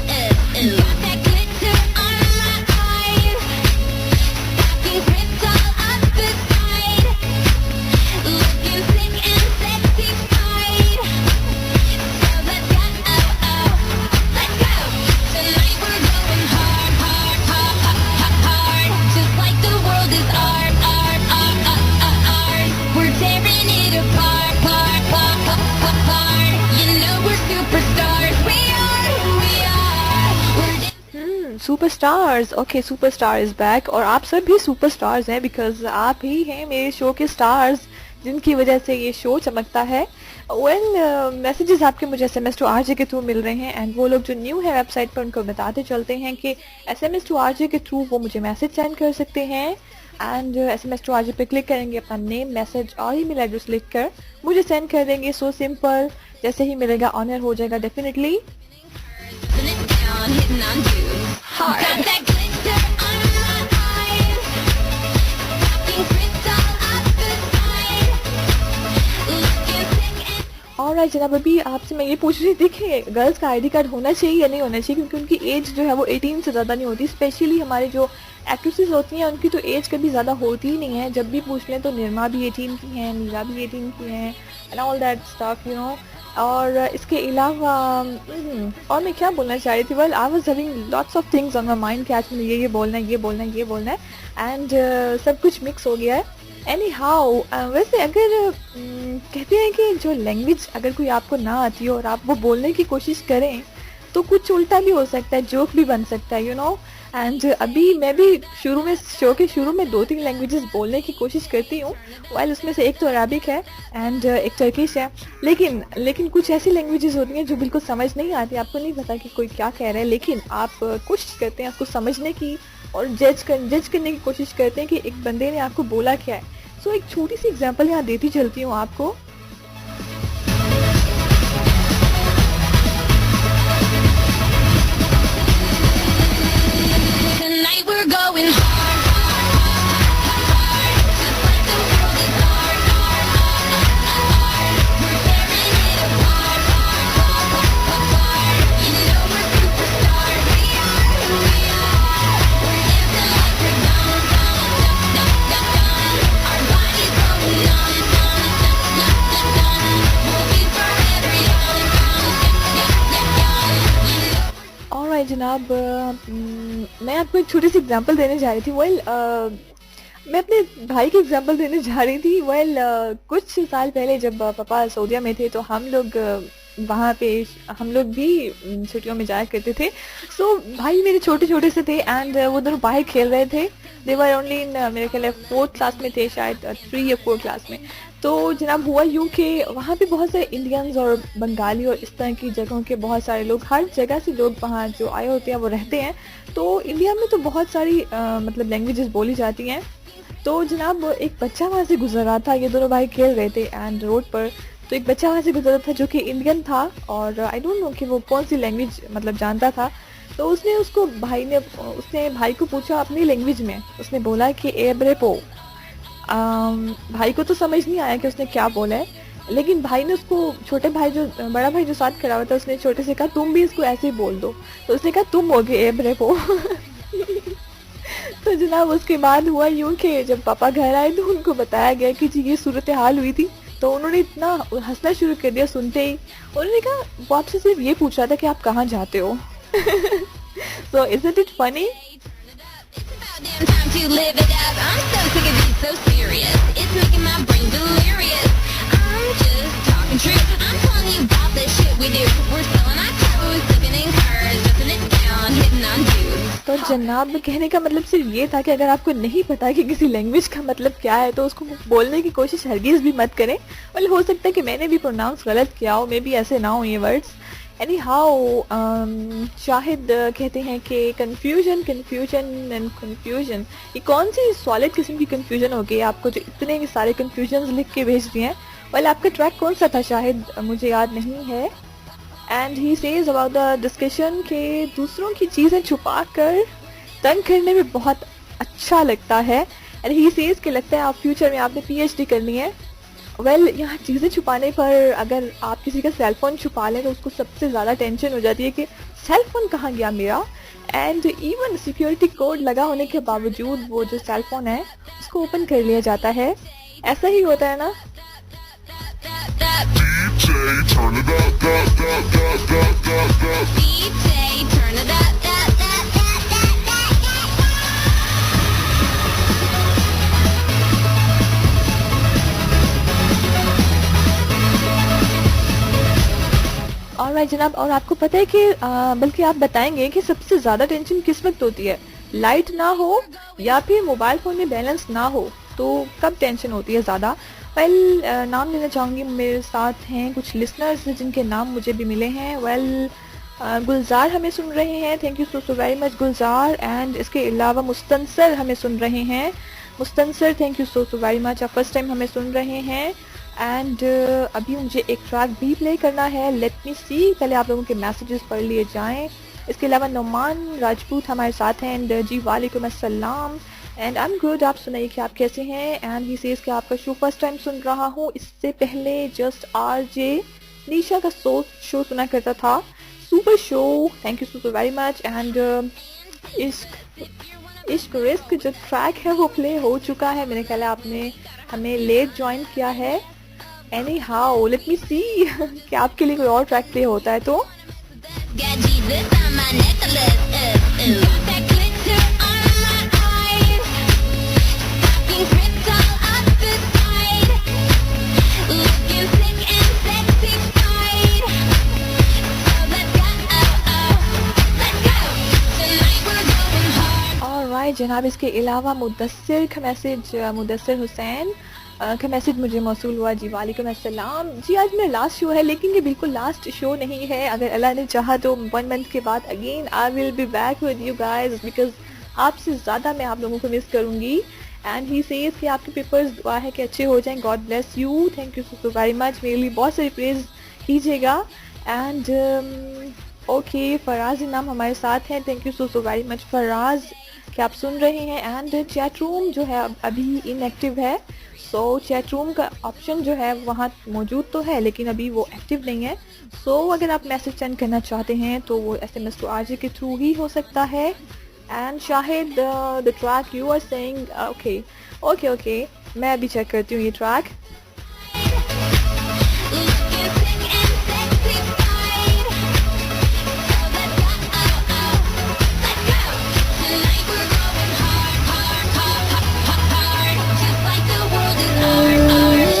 Got that glitter on my eyes. Stocking fits all up the side. Looking sick and sexy fried. So let's go, let's go. Tonight we're going hard, hard, hard, hard, hard. Just like the world is art, art, art, art, art. We're tearing it apart, part, part, part, part, part. You know we're superstars. We are, we are. We're superstars, okay superstar is back और आप सब भी superstars हैं because आप ही हैं मेरे show के stars जिनकी वजह से ये शो चमकता है। मैसेजेस आपके मुझे SMS टू RJ के थ्रू मिल रहे हैं एंड वो लोग जो न्यू है वेबसाइट पर उनको बताते चलते हैं कि SMS टू RJ के थ्रू वो मुझे मैसेज सेंड कर सकते हैं एंड SMS टू RJ पे क्लिक करेंगे, अपना नेम, मैसेज और ईमेल एड्रेस लिख कर मुझे सेंड कर देंगे। सो सिंपल, जैसे ही मिलेगा ऑनर हो जाएगा definitely. putting it down, hitting on dudes. Hard. Got that glitter on my eyes. Stocking fits all up the side. Looking sick and alright जनाब, अभी आपसे मैं ये पूछ रही थी कि गर्ल्स का ID कार्ड होना चाहिए या नहीं होना चाहिए, क्योंकि उनकी एज जो है वो 18 से ज़्यादा नहीं होती। स्पेशली हमारी जो एक्ट्रेसेस होती हैं उनकी तो एज कभी ज़्यादा होती ही नहीं है। जब भी पूछ लें तो निर्मा भी 18 की हैं, नीला भी 18 की हैं and all that stuff you know. और इसके अलावा और मैं क्या बोलना चाह रही थी, well I was having lots of things on my mind कि आज मुझे ये बोलना है, ये बोलना है, ये बोलना है एंड सब कुछ मिक्स हो गया है। एनी हाउ वैसे अगर कहते हैं कि जो लैंग्वेज अगर कोई आपको ना आती हो और आप वो बोलने की कोशिश करें तो कुछ उल्टा भी हो सकता है, जोक भी बन सकता है यू नो। एंड अभी मैं भी शुरू में शो के शुरू में 2-3 लैंग्वेजेस बोलने की कोशिश करती हूँ, वाइल उसमें से एक तो अरबिक है एंड एक टर्किश है। लेकिन कुछ ऐसी लैंग्वेजेस होती हैं जो बिल्कुल समझ नहीं आती, आपको नहीं पता कि कोई क्या कह रहा है, लेकिन आप कोशिश करते हैं उसको समझने की और जज करने की कोशिश करते हैं कि एक बंदे ने आपको बोला क्या है। सो एक छोटी सी एग्जांपल यहाँ देती चलती हूँ आपको। tonight we're going hard, hard, hard, hard. Just like the world is art, art, art, art. We're tearing it apart, part, part, part, part, part. You know we're superstars. We are, we are. We're dancing like we're done, done, done, done, done. Our bodies going on, done, done, done, done, done. We'll be forever young, young, young, young, young. You know. Alright जनाब, मैं आपको एक छोटी सी example देने जा रही थी। मैं अपने भाई की एग्जांपल देने जा रही थी। कुछ साल पहले जब पापा सऊदीया में थे तो हम लोग वहाँ पे हम लोग भी छुट्टियों में जाया करते थे। सो भाई मेरे छोटे छोटे से थे एंड वो दोनों बाहर खेल रहे थे। दे वर ओनली इन मेरे ख्याल 4th क्लास में थे, शायद 3 या 4 क्लास में। तो जनाब हुआ यूँ कि वहाँ पे बहुत सारे इंडियंस और बंगाली और इस तरह की जगहों के बहुत सारे लोग, हर जगह से लोग वहाँ जो आए होते हैं वो रहते हैं। तो इंडिया में तो बहुत सारी मतलब लैंग्वेजेस बोली जाती हैं। तो जनाब एक बच्चा वहाँ से गुजर रहा था, ये दोनों भाई खेल रहे थे एंड रोड पर, तो एक बच्चा वहाँ से गुजर रहा था जो कि इंडियन था और आई डोंट नो कि वो कौन सी लैंग्वेज मतलब जानता था। तो उसने भाई को पूछा अपनी लैंग्वेज में, उसने बोला कि एब्रेपो। भाई को तो समझ नहीं आया कि उसने क्या बोला है, लेकिन भाई ने उसको, बड़ा भाई जो साथ खड़ा हुआ था, उसने छोटे से कहा तुम भी इसको ऐसे ही बोल दो। तो उसने कहा तुम हो गए एब्रेपो। तो जनाब उसके बाद हुआ यूँ कि जब पापा घर आए तो उनको बताया गया कि जी ये सूरत हाल हुई थी। तो उन्होंने इतना हंसना शुरू कर दिया सुनते ही। उन्होंने कहा वो आपसे सिर्फ ये पूछ रहा था कि आप कहाँ जाते हो। So isn't it funny? It's about damn time to live it up. I'm so sick of being so serious. It's making my brain delirious. I'm just talking truth. I'm telling you about the shit we do. We're selling our clothes, sleeping in cars, dressing it down, hitting on dudes. तो जनाब कहने का मतलब सिर्फ ये था कि अगर आपको नहीं पता कि किसी लैंग्वेज का मतलब क्या है तो उसको बोलने की कोशिश हरगिज़ भी मत करें। मतलब हो सकता है कि मैंने भी प्रोनाउंस गलत किया हो, मे बी ऐसे ना हो ये वर्ड्स। एनी हाउ शाहिद कहते हैं कि कन्फ्यूजन एंड कन्फ्यूजन, ये कौन सी सॉलिड किस्म की कन्फ्यूजन हो गई आपको जो इतने सारे कन्फ्यूजन लिख के भेज दिए हैं। वेल आपका ट्रैक कौन सा था शाहिद, मुझे याद नहीं है। And he says about the discussion के दूसरों की चीज़ें छुपा कर तंग करने में बहुत अच्छा लगता है। एंड ही सेज के लगता है आप फ्यूचर में आपने PhD करनी है। वेल यहाँ चीज़ें छुपाने पर अगर आप किसी का सेलफोन छुपा लें तो उसको सबसे ज़्यादा टेंशन हो जाती है कि सेलफोन कहाँ गया मेरा। एंड इवन सिक्योरिटी कोड लगा होने के बावजूद वो जो सेलफोन है उसको ओपन कर लिया जाता है। ऐसा ही होता है ना। DJ, turn it up, up, up, up, up, up, up. DJ, turn it up, up, up, up, up, up, up. Alright जनाब, और आपको पता है कि बल्कि आप बताएंगे कि सबसे ज़्यादा टेंशन किस वक्त होती है, लाइट ना हो या फिर मोबाइल फ़ोन में बैलेंस ना हो, तो कब टेंशन होती है ज़्यादा। वेल नाम लेना चाहूँगी, मेरे साथ हैं कुछ लिसनर्स जिनके नाम मुझे भी मिले हैं। वेल गुलजार हमें सुन रहे हैं, thank you so very much Gulzar. And इसके अलावा मुस्तनसर हमें सुन रहे हैं, Mustansar thank you so very much, आप फर्स्ट टाइम हमें सुन रहे हैं। एंड अभी मुझे एक ट्रैक भी प्ले करना है, लेट मी सी, पहले आप लोगों के मैसेजेस पढ़ लिए जाएं। इसके अलावा नोमान राजपूत हमारे साथ हैं। एंड जी वालेकुम अस्सलाम, एंड आई एम गुड, आप सुनाइए कि आप कैसे हैं। एंड ही सेज कि आपका शो फर्स्ट टाइम सुन रहा हूँ, इससे पहले जस्ट RJ निशा का शो सुना करता था, super show, thank you so very much. And इश्क रिस्क जो ट्रैक है वो प्ले हो चुका है, मेरे ख्याल है आपने हमें लेट ज्वाइन किया है। एनी हाउ लेट मी सी कि आपके लिए कोई और ट्रैक प्ले होता है तो। Got Jesus on my necklace, got that glitter on my eyes, stockings ripped all up the side, looking sick and sexy fried. So let's go, tonight we're going hard. Alright जनाब, इसके अलावा मुदस्सिर का message, Mudassir Hussain का message मुझे मौसूल हुआ। जी वालेकुम अस्सलाम जी, आज मेरा लास्ट शो है, लेकिन ये बिल्कुल लास्ट शो नहीं है। अगर अल्लाह ने चाहा तो 1 मंथ के बाद again I will be back with you guys, because आपसे ज़्यादा मैं आप लोगों को मिस करूँगी। एंड ही सेज कि आपके पेपर्स दुआ है कि अच्छे हो जाएं, God bless you, thank you so very much, मेरे लिए बहुत सारी प्रेज कीजिएगा। एंड ओके फराज नाम हमारे साथ हैं, thank you so very much Faraz कि आप सुन रहे हैं। एंड चैट रूम जो है अभी इनएक्टिव है, सो चैट रूम का ऑप्शन जो है वहाँ मौजूद तो है लेकिन अभी वो एक्टिव नहीं है। सो अगर आप मैसेज सेंड करना चाहते हैं तो वो SMS टू RJ के थ्रू ही हो सकता है। And Shahid the track you are saying, okay okay okay, मैं अभी चेक करती हूँ ये track. Looking sick and sexy fried. So let's go, tonight we're going hard, hard, hard, hard, hard, just like the world is ours, ours.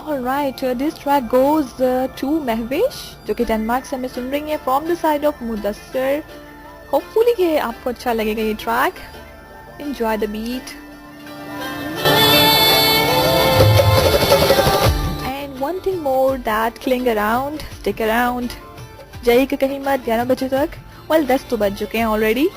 Alright, this track goes to Mahvish जो कि Denmark से हमें सुन रही है, from the side of Mudassir. Hopefully कि आपको अच्छा लगेगा ये track, enjoy the beat. And one thing more that cling around, stick around, जाइएगा कहीं मत 11 बजे तक। वेल 10 तो बज चुके हैं ऑलरेडी।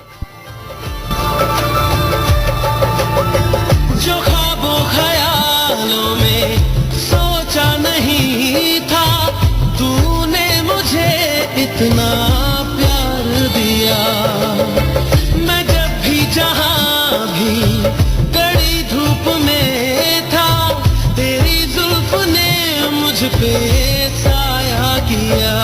जो ख्वाबों ख्यालों में सोचा नहीं था, तूने मुझे इतना प्यार दिया। मैं जब भी जहां भी कड़ी धूप में था, तेरी जुल्फ ने मुझ पे साया किया।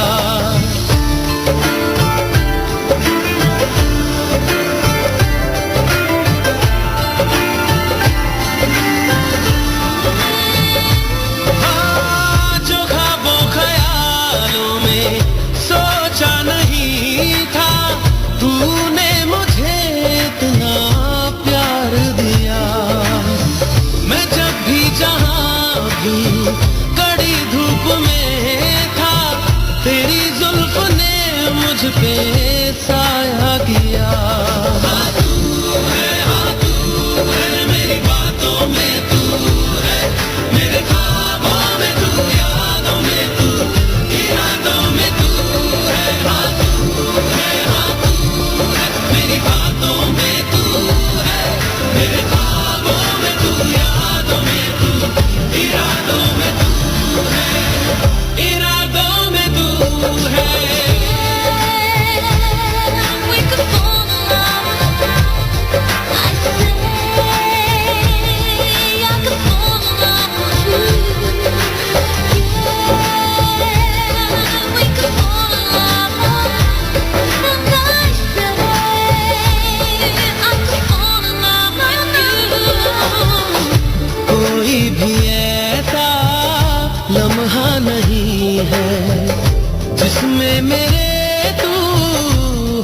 जिसमें मेरे तू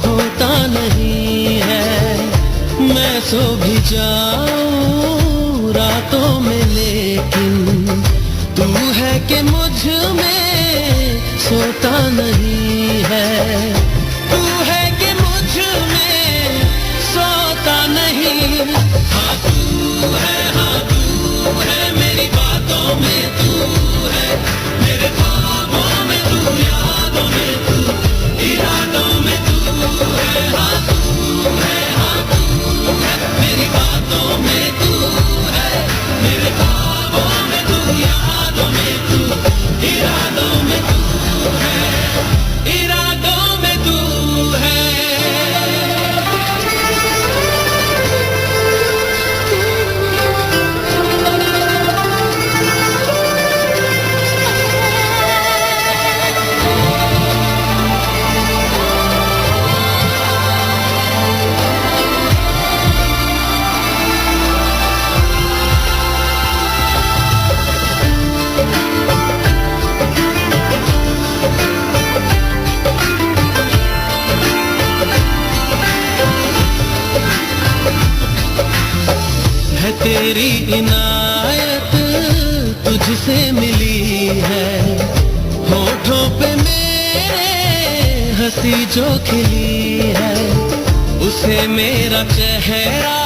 होता नहीं है। मैं सो भी जाऊं रातों में लेकिन तू है कि मुझ में सोता नहीं है। तू है कि मुझ में सोता नहीं। हाँ तू है मेरी बातों में तू है, मेरे ख्वाबों में तू, यादों में तू, इरादों में तू है। हाँ तू है मेरी बातों में तू है, मेरे ख्वाबों में तू, यादों में तू, इरादों में तू है, इरादों में तू है। है तेरी इनायत तुझसे मिली है, होठों पे मेरे हंसी जो खिली है, उसे मेरा चेहरा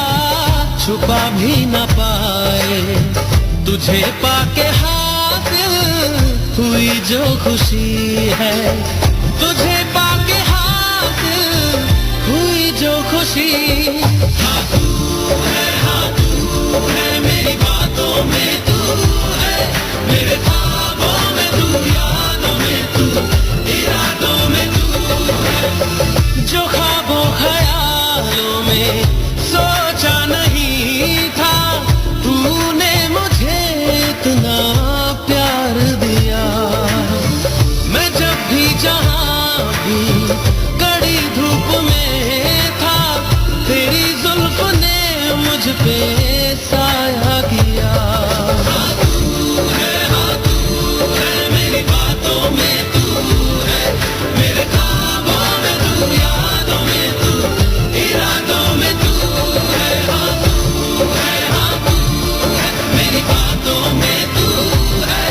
छुपा भी न पाए। तुझे पाके हासिल हुई जो खुशी है, तुझे पाके हासिल हुई जो खुशी। हाँ तू है मेरी बातों में तू है, मेरे ख्वाबों में तू, यादों में तू, इरादों में तू है। जो ख्वाबों ख्यालों में सोचा नहीं था, तूने मुझे इतना प्यार दिया। मैं जब भी जहाँ भी कड़ी धूप में था, तेरी जुल्फ ने मुझ पे साया किया। हाँ तू है मेरी बातों में तू है, मेरे ख्वाबों में तू, यादों में तू, इरादों में तू है। हाँ तू है मेरी बातों में तू है,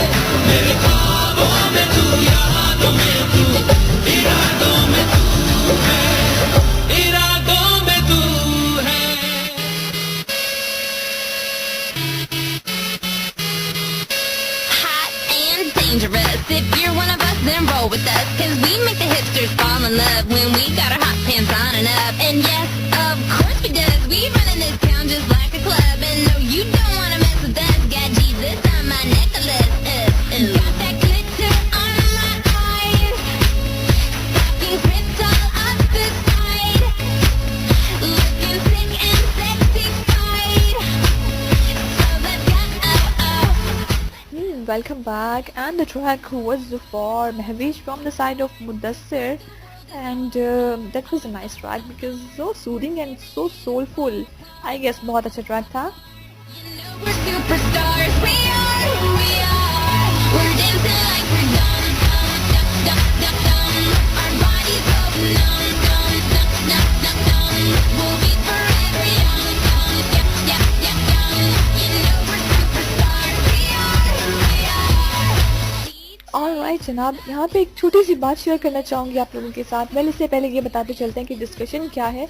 मेरे ख्वाबों में तू, यादों में तू, इरादों में तू है, इरादों में तू है। Hot and dangerous. If you're one of us, then roll with us. Cause we make the hipsters fall in love when we got our hot pants on and up. And yes, of course we does. We run in this town just like a club. And no, you don't wanna mess with us. Got Jesus on my necklace. Got that glitter on my eyes. Stockings ripped all up the side. Looking sick and sexified. So let's go. Welcome back, and the track was for Mehwish from the side of Mudassir, and that was a nice track because so soothing and so soulful. I guess बहुत अच्छा track था. We're superstars, we are who we are. We're dancing like we're dumb, dumb, dumb, dumb, dumb, dumb. Our bodies go numb, dumb, dumb, dumb, dumb, dumb. We'll be forever young, dumb, yep, yep, yep, young. You know we're superstars, we are who we are. Alright जनाब, यहाँ पे एक छोटी सी बात share करना चाहूँगी आप लोगों के साथ. वेल इससे पहले ये बताते चलते हैं कि डिस्कशन क्या है.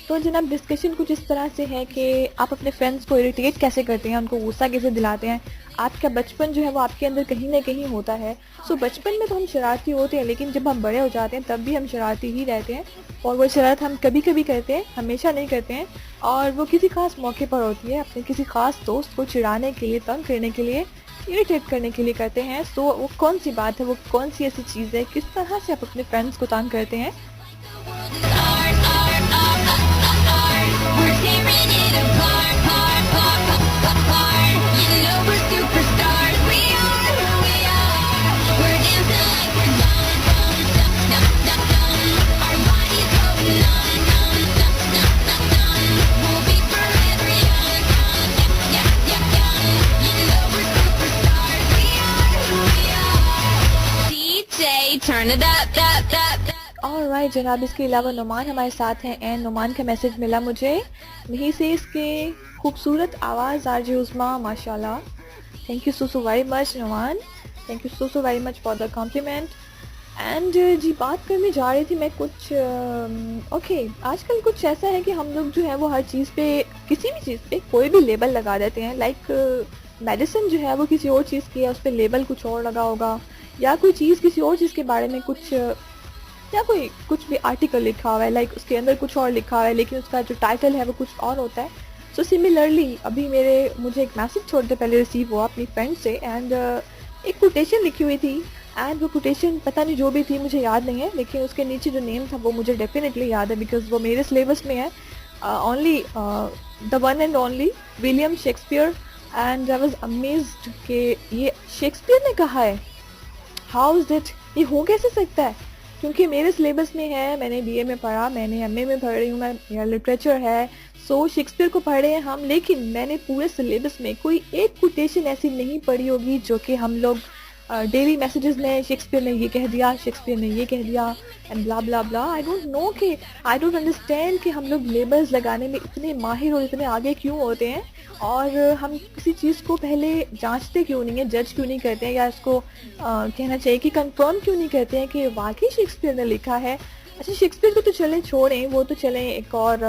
तो जनाब डिस्कशन कुछ इस तरह से है कि आप अपने फ्रेंड्स को इरिटेट कैसे करते हैं, उनको गुस्सा कैसे दिलाते हैं. आपका बचपन जो है वो आपके अंदर कहीं ना कहीं होता है. सो बचपन में तो हम शरारती होते हैं, लेकिन जब हम बड़े हो जाते हैं तब भी हम शरारती ही रहते हैं. और वो शरारत हम कभी कभी करते हैं, हमेशा नहीं करते हैं. और वो किसी खास मौके पर होती है, अपने किसी खास दोस्त को चिढ़ाने के लिए, तंग करने के लिए, इरिटेट करने के लिए करते हैं. सो वो कौन सी बात है, वो कौन सी ऐसी चीज़ है, किस तरह से आप अपने फ्रेंड्स को तंग करते हैं. We're tearing it apart, part, part, part, part. You know we're superstars, we are who we are. We're dancing like we're dumb, dumb, dumb, dumb, dumb, dumb. Our bodies go numb, numb, dumb, dumb, dumb, dumb. We'll be forever young, dumb, yep, yep, yep, young. You know we're superstars, we are who we are. DJ turn it up, up, up, up. Alright जनाब, इसके अलावा नुमान हमारे साथ हैं and Numan का message मिला मुझे वहीं से, इसके खूबसूरत आवाज़ आरजे उस्मा, माशाल्लाह, thank you so very much Numan, thank you so very much for the compliment. And जी बात करने जा रही थी मैं कुछ ओके आजकल कुछ ऐसा है कि हम लोग जो है वो हर चीज़ पे, किसी भी चीज़ पे कोई भी लेबल लगा देते हैं। लाइक मेडिसिन जो है वो किसी और चीज़ की है, उस पर लेबल कुछ और लगा होगा, या कोई चीज़ किसी और चीज़ के बारे में कुछ, या कोई कुछ भी आर्टिकल लिखा हुआ है, लाइक उसके अंदर कुछ और लिखा हुआ है लेकिन उसका जो टाइटल है वो कुछ और होता है। सो सिमिलरली अभी मुझे एक मैसेज थोड़ी देर पहले रिसीव हुआ अपनी फ्रेंड से एंड एक कोटेशन लिखी हुई थी एंड वो कोटेशन पता नहीं जो भी थी मुझे याद नहीं है, लेकिन उसके नीचे जो नेम था वो मुझे डेफिनेटली याद है बिकॉज वो मेरे सिलेबस में है, only the one and only William Shakespeare. And I was amazed कि ये शेक्सपियर ने कहा है, हाउ इज इट, ये हो कैसे सकता है, क्योंकि मेरे सिलेबस में है, मैंने बीए में पढ़ा, मैंने एमए में पढ़ रही हूँ, मैं, मेरा लिटरेचर है, सो शेक्सपियर को पढ़े हैं हम, लेकिन मैंने पूरे सिलेबस में कोई एक कोटेशन ऐसी नहीं पढ़ी होगी जो कि हम लोग डेली मैसेजेस में शेक्सपियर ने ये कह दिया, शेक्सपियर ने ये कह दिया and blah blah blah. I don't know कि, आई डोंट अंडरस्टैंड कि हम लोग लेबल्स लगाने में इतने माहिर और इतने आगे क्यों होते हैं, और हम किसी चीज़ को पहले जांचते क्यों नहीं है, जज क्यों नहीं करते हैं, या इसको कहना चाहिए कि कंफर्म क्यों नहीं करते हैं कि वाकई शेक्सपियर ने लिखा है। अच्छा शेक्सपियर को तो चलें छोड़ें, वो तो चलें एक और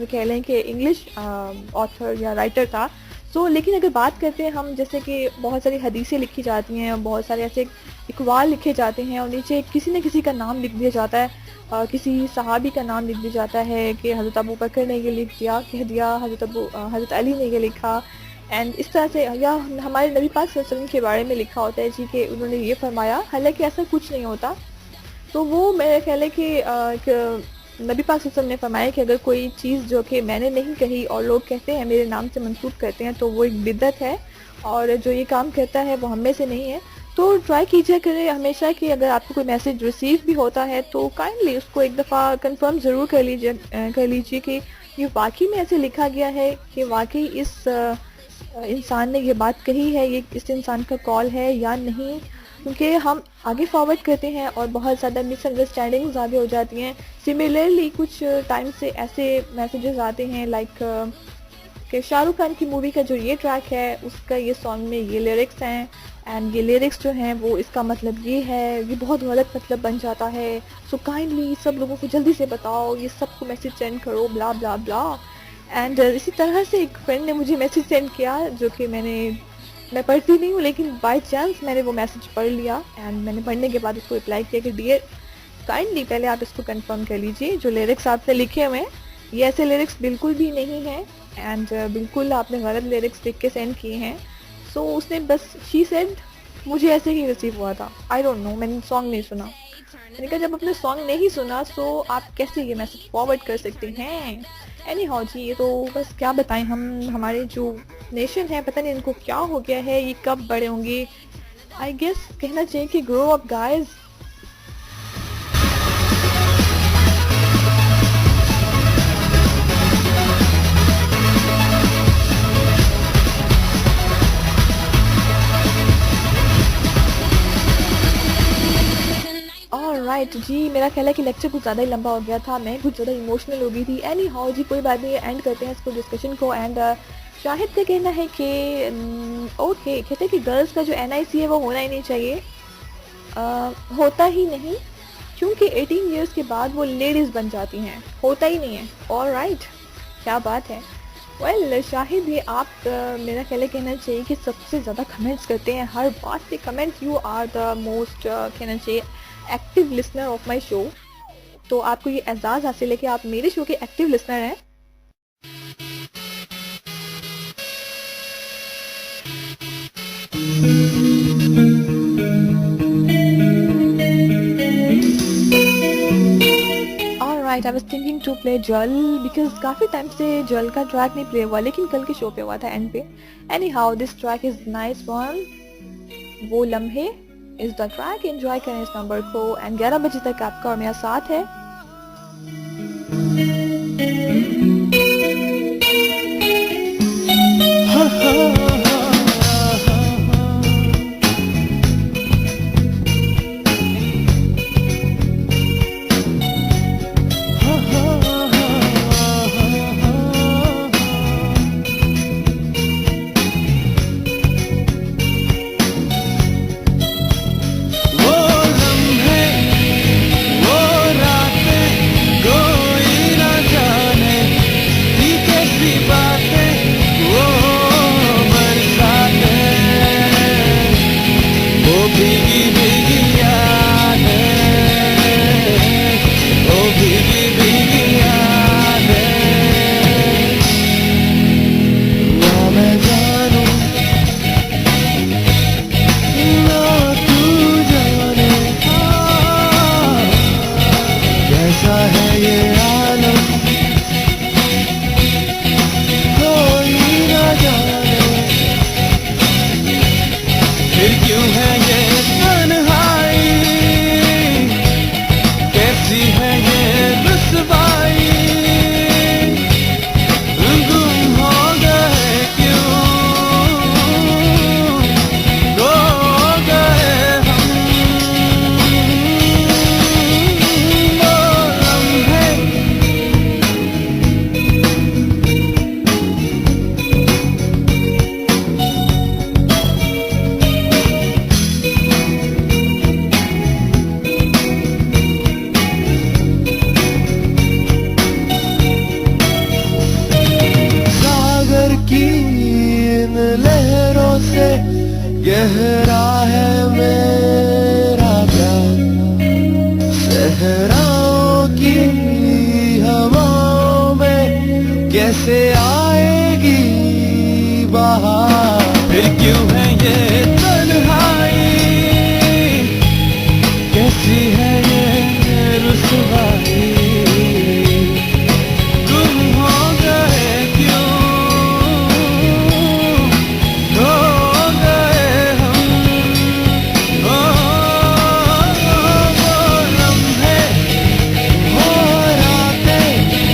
कह लें कि इंग्लिश ऑथर या राइटर था। सो लेकिन अगर बात करते हैं हम, जैसे कि बहुत सारी हदीसें लिखी जाती हैं, बहुत सारे ऐसे इकवाल लिखे जाते हैं और नीचे किसी न किसी का नाम लिख दिया जाता है, किसी सहाबी का नाम लिख दिया जाता है कि हज़रत अबू बकर ने ये लिख दिया, कह दिया, हज़रत अली ने ये लिखा एंड इस तरह से, या हमारे नबी पाक सल्लल्लाहु अलैहि वसल्लम के बारे में लिखा होता है जी कि उन्होंने ये फरमाया, हालांकि ऐसा कुछ नहीं होता। तो वो मेरा ख्याल है कि नबी पाक सल्लल्लाहु अलैहि वसल्लम ने फरमाया कि अगर कोई चीज़ जो कि मैंने नहीं कही और लोग कहते हैं मेरे नाम से मंसूब करते हैं तो वो एक बिदअत है, और जो ये काम करता है वो हम में से नहीं है। तो ट्राई कीजिए करें हमेशा कि अगर आपको कोई मैसेज रिसीव भी होता है तो काइंडली उसको एक दफ़ा कंफर्म ज़रूर कर लीजिए कि ये वाकई में ऐसे लिखा गया है, कि वाकई इस इंसान ने ये बात कही है, ये इस इंसान का कॉल है या नहीं, क्योंकि हम आगे फॉरवर्ड करते हैं और बहुत ज़्यादा मिसअंडरस्टैंडिंग्स आगे हो जाती हैं। सिमिलरली कुछ टाइम से ऐसे मैसेजेस आते हैं लाइक कि शाहरुख खान की मूवी का जो ये ट्रैक है उसका ये सॉन्ग में ये लिरिक्स हैं एंड ये लिरिक्स जो हैं वो इसका मतलब ये है, ये बहुत गलत मतलब बन जाता है, सो काइंडली सब लोगों को जल्दी से बताओ, ये सबको मैसेज सेंड करो, ब्ला ब्ला ब्ला। एंड इसी तरह से एक फ्रेंड ने मुझे मैसेज सेंड किया जो कि मैं पढ़ती नहीं हूँ, लेकिन बाय चांस मैंने वो मैसेज पढ़ लिया एंड मैंने पढ़ने के बाद उसको रिप्लाई किया कि डियर काइंडली पहले आप इसको कंफर्म कर लीजिए, जो लिरिक्स आपने लिखे हुए हैं ये ऐसे लिरिक्स बिल्कुल भी नहीं हैं एंड बिल्कुल आपने गलत लिरिक्स लिख के सेंड किए हैं। सो उसने बस शी सेड मुझे ऐसे ही रिसीव हुआ था, आई डोंट नो, मैंने सॉन्ग नहीं सुना। मैंने कहा जब आपने सॉन्ग नहीं सुना तो आप कैसे ये मैसेज फॉरवर्ड कर सकते हैं। एनी हाउ जी, ये तो बस क्या बताएं हम, हमारे जो नेशन है पता नहीं इनको क्या हो गया है, ये कब बड़े होंगे। आई गेस कहना चाहिए कि ग्रो अप गाइज। राइट जी, मेरा ख्याल है कि लेक्चर कुछ ज़्यादा ही लंबा हो गया था, मैं कुछ ज़्यादा इमोशनल हो गई थी। एनी हाउ जी, कोई बात नहीं, एंड करते हैं इसको डिस्कशन को। एंड शाहिद का कहना है कि ओके, कहते हैं कि गर्ल्स का जो NIC है वो होना ही नहीं चाहिए, होता ही नहीं, क्योंकि 18 ईयर्स के बाद वो लेडीज़ बन जाती हैं, होता ही नहीं है। ऑल राइट, क्या बात है। वेल शाहिद, ये आप मेरा ख्याल है कहना चाहिए कि सबसे ज़्यादा कमेंट्स करते हैं, हर बात पे comment, you are the most कहना चाहिए active listener of my show. तो आपको ये एजाज़ हासिल है कि आप मेरे शो के एक्टिव लिसनर हैं। Alright, I was thinking to play जल because काफ़ी टाइम से जल का ट्रैक नहीं प्ले हुआ, लेकिन कल के शो पे हुआ था एंड पे। Anyhow, this track is nice one, वो लम्हे is the track, enjoy करें इस नंबर को एंड 11 बजे तक आपका और मेरा साथ है। सहरा है मेरा प्यार, सहराओं की हवाओं में कैसे आएगी बहार। फिर क्यों है ये तन्हाई, कैसी है ये रुसवाई, तुम हो गए क्यों, हो गए हम, वो लम्हे, वो रातें,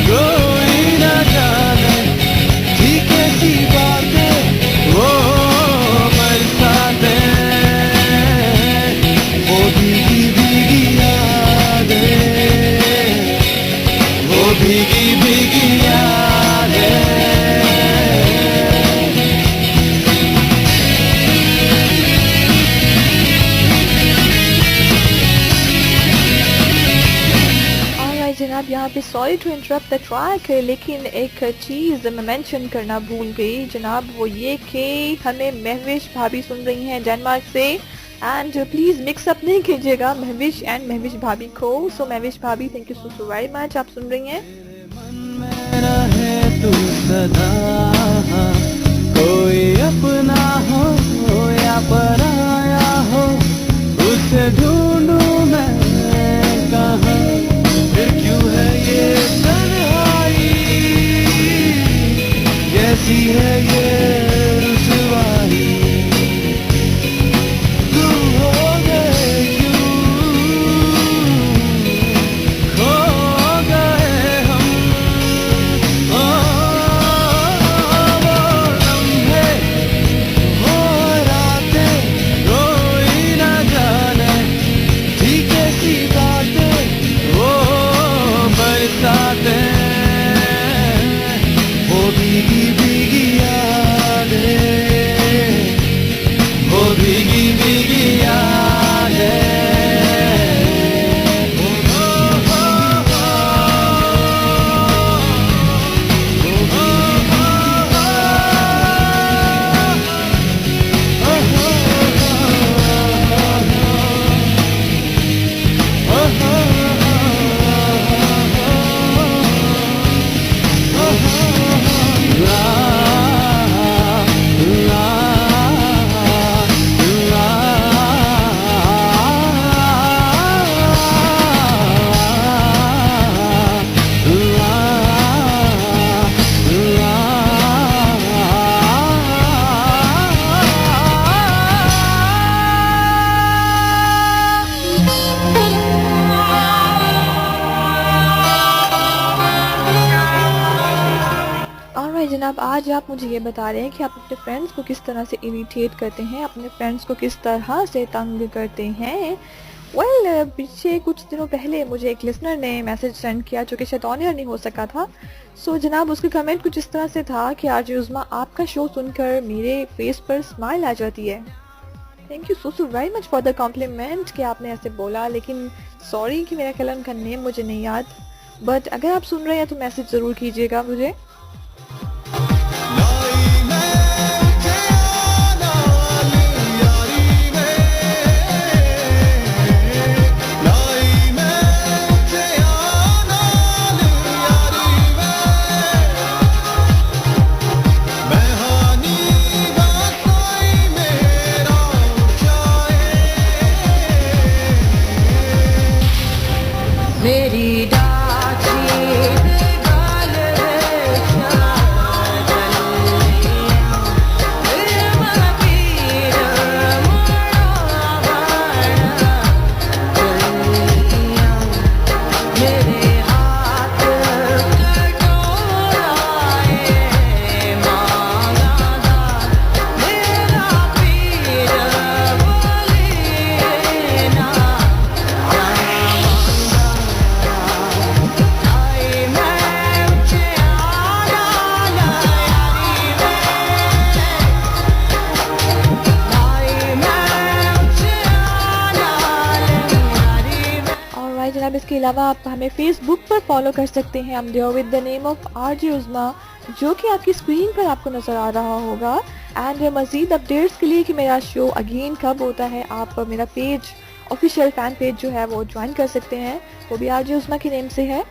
कोई न जाने थी कैसी बातें, वो बरसातें, वो भीगी भीगी यादें, वो भीगी भीगी यादें। ऑलराइट जनाब, यहाँ पे sorry to interrupt the track, लेकिन एक चीज़ मैं मेंशन करना भूल गई जनाब, वो ये कि हमें महविश भाभी सुन रही हैं डेनमार्क से, एंड प्लीज़ मिक्स अप नहीं कीजिएगा महविश एंड महविश भाभी को। सो महविश भाभी, thank you so very much, आप सुन रही हैं। रहे तू सदा, कोई अपना हो या पराया हो, उसे ढूंढूं मैं कहाँ। फिर क्यों है ये तन्हाई, कैसी है ये रुसवाई, तुम हो गए क्यों, खो गए हम, वो लम्हे, वो रातें, कोई न जाने थी कैसी बातें, वो बरसातें, वो भीगी भीगी यादें, वो भीगी भीगी यादें। ऑलराइट जनाब, आज आप मुझे ये बता रहे हैं कि आप अपने फ्रेंड्स को किस तरह से इरिटेट करते हैं, अपने फ्रेंड्स को किस तरह से तंग करते हैं। वेल, पीछे कुछ दिनों पहले मुझे एक लिसनर ने मैसेज सेंड किया जो कि शायद ऑन एयर नहीं हो सका था। सो जनाब, उसका कमेंट कुछ इस तरह से था कि आरजे उज़्मा, आपका शो सुनकर मेरे फेस पर स्माइल आ जाती है। Thank you so very much for the compliment कि आपने ऐसे बोला, लेकिन सॉरी कि मेरा कलम का नेम मुझे नहीं याद, बट अगर आप सुन रहे हैं तो मैसेज ज़रूर कीजिएगा मुझे। मेरी डाची गाल जनाब इसके अलावा आप हमें फेसबुक पर फॉलो कर सकते हैं, हम there with the name of RJ Uzma, जो कि आपकी स्क्रीन पर आपको नजर आ रहा होगा। एंड मज़ीद अपडेट्स के लिए कि मेरा शो अगेन कब होता है, आप मेरा पेज, ऑफिशियल फ़ैन पेज जो है वो ज्वाइन कर सकते हैं, वो भी आरजे उस्मा के नेम से है।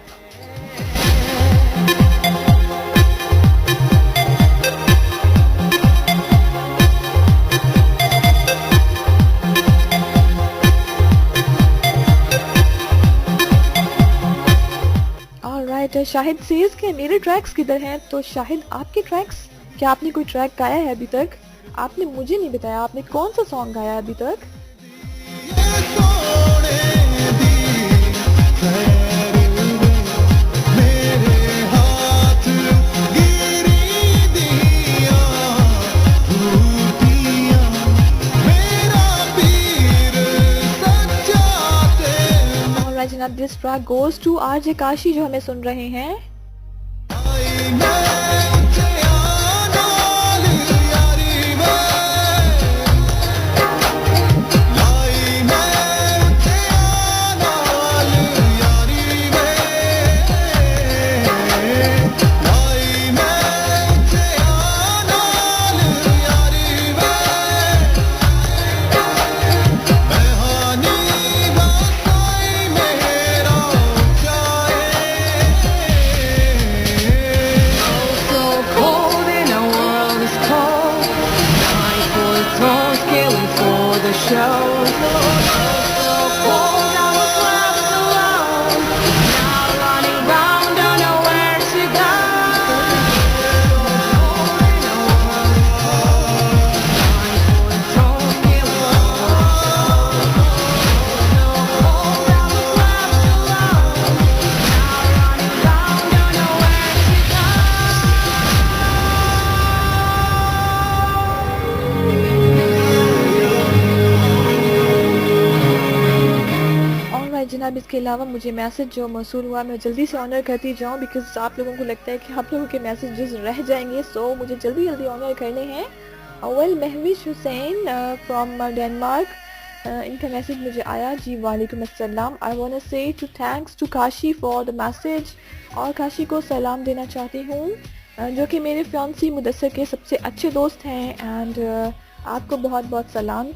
ऑलराइट, शाहिद सेज के मेरे ट्रैक्स किधर हैं? तो शाहिद, आपके ट्रैक्स, क्या आपने कोई ट्रैक गाया है अभी तक? आपने मुझे नहीं बताया आपने कौन सा सॉन्ग गाया है अभी तक। जनाब, this track goes to RJ Kashi जो हमें सुन रहे हैं। जनाब, इसके अलावा मुझे मैसेज जो मौसूल हुआ मैं जल्दी से ऑनर करती जाऊँ, बिकॉज आप लोगों को लगता है कि आप लोगों के मैसेजेस रह जाएंगे, सो मुझे जल्दी जल्दी ऑनर करने हैं। Well, Mahvish Hussain from Denmark, इनका मैसेज मुझे आया जी, वालेकुम अस्सलाम। I want to say to thanks to Kashi for the message, और काशी को सलाम देना चाहती हूँ जो कि मेरे फियांसी मुदस्सर के सबसे अच्छे दोस्त हैं, एंड आपको बहुत बहुत सलाम।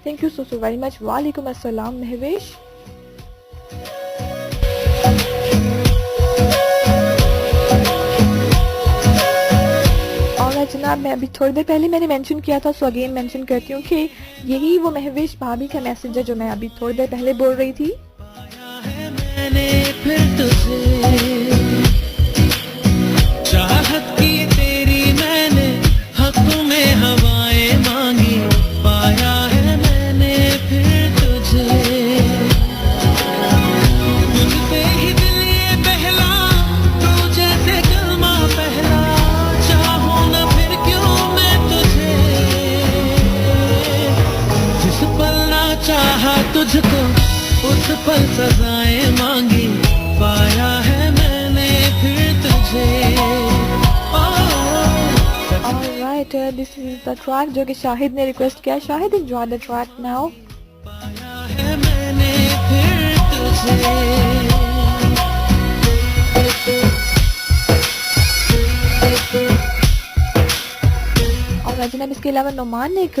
Thank you so very much. वालेकुम अस्सलाम महविश। जनाब, मैं अभी थोड़ी देर पहले मैंने मेंशन किया था, सो अगेन मेंशन करती हूँ कि यही वो महविश भाभी का मैसेज है जो मैं अभी थोड़ी देर पहले बोल रही थी। मैंने फिर तुझे चाहत की तेरी मैंने हक में हवाएं मांगी, पाया है मैंने फिर तुझे, तुझसे ही दिल ये पहला, तू जैसे कलमा पहला, चाहूं ना फिर क्यों मैं तुझे, जिस पल ना चाहा तुझको उस पल सजाएं मांगी, पाया है मैंने फिर तुझे। Alright, this is the track जो कि शाहिद ने रिक्वेस्ट किया। Shahid, enjoy the track now। पाया है मैंने फिर तुझे। और जनाब, इसके अलावा नुमान ने एक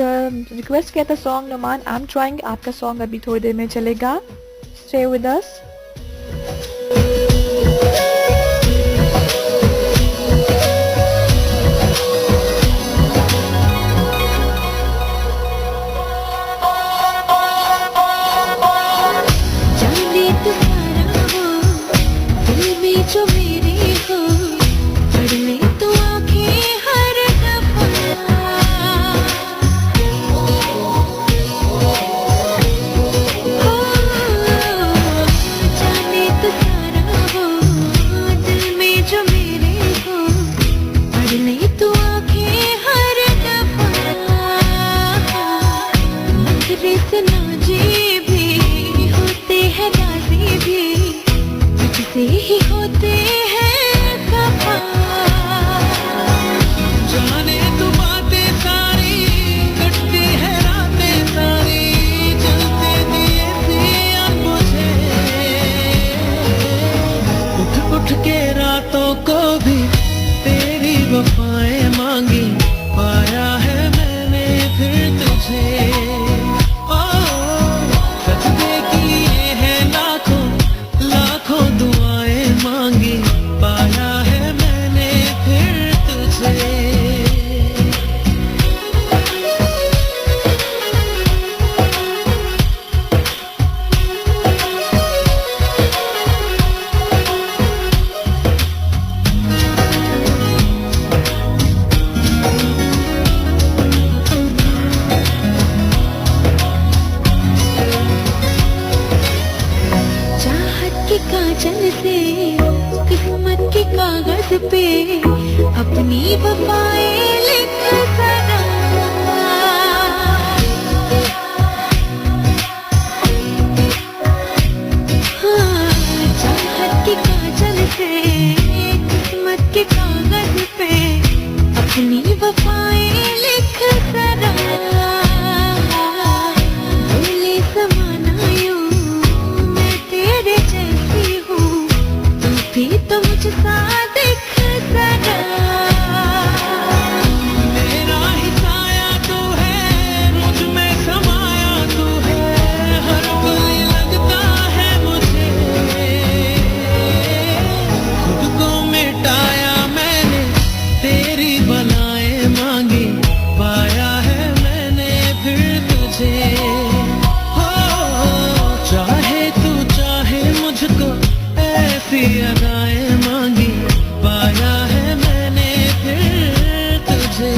रिक्वेस्ट किया था song, Numan I am trying, आपका सॉन्ग अभी थोड़ी देर में चलेगा, स्टे विद अस। जो मेरी हो पढ़ने तो आंखें हर जाने तो सारा हो दिल में जो मेरे हो पढ़ने तो आंखें हर नखरे से नाजी भी होते हैं राजी भी, तुझसे ही होते हैं खफा, जाने तू बातें सारी, कटती है रातें सारी, जलते दिए दिया मुझे, उठ उठ के रातों को भी तेरी वफाएं मांगी, पाया है काजल से किस्मत के कागज पे अपनी वफाएं लिख जरा हाँ, चाहत के काजल से किस्मत के कागज पे अपनी वफाएं लिख जरा भूले समाना यूं मैं तेरे जैसी हूँ तू भी तो मुझसा दिख जरा मेरा ही साया तू है, मुझ में समाया तू है, हर पल लगता है मुझे खुद को मिटाया मैंने, तेरी बनाए मांगी पाया है मैंने फिर तुझे हो चाहे तू चाहे मुझको ऐसी अदाएं मांगी पाया है मैंने फिर तुझे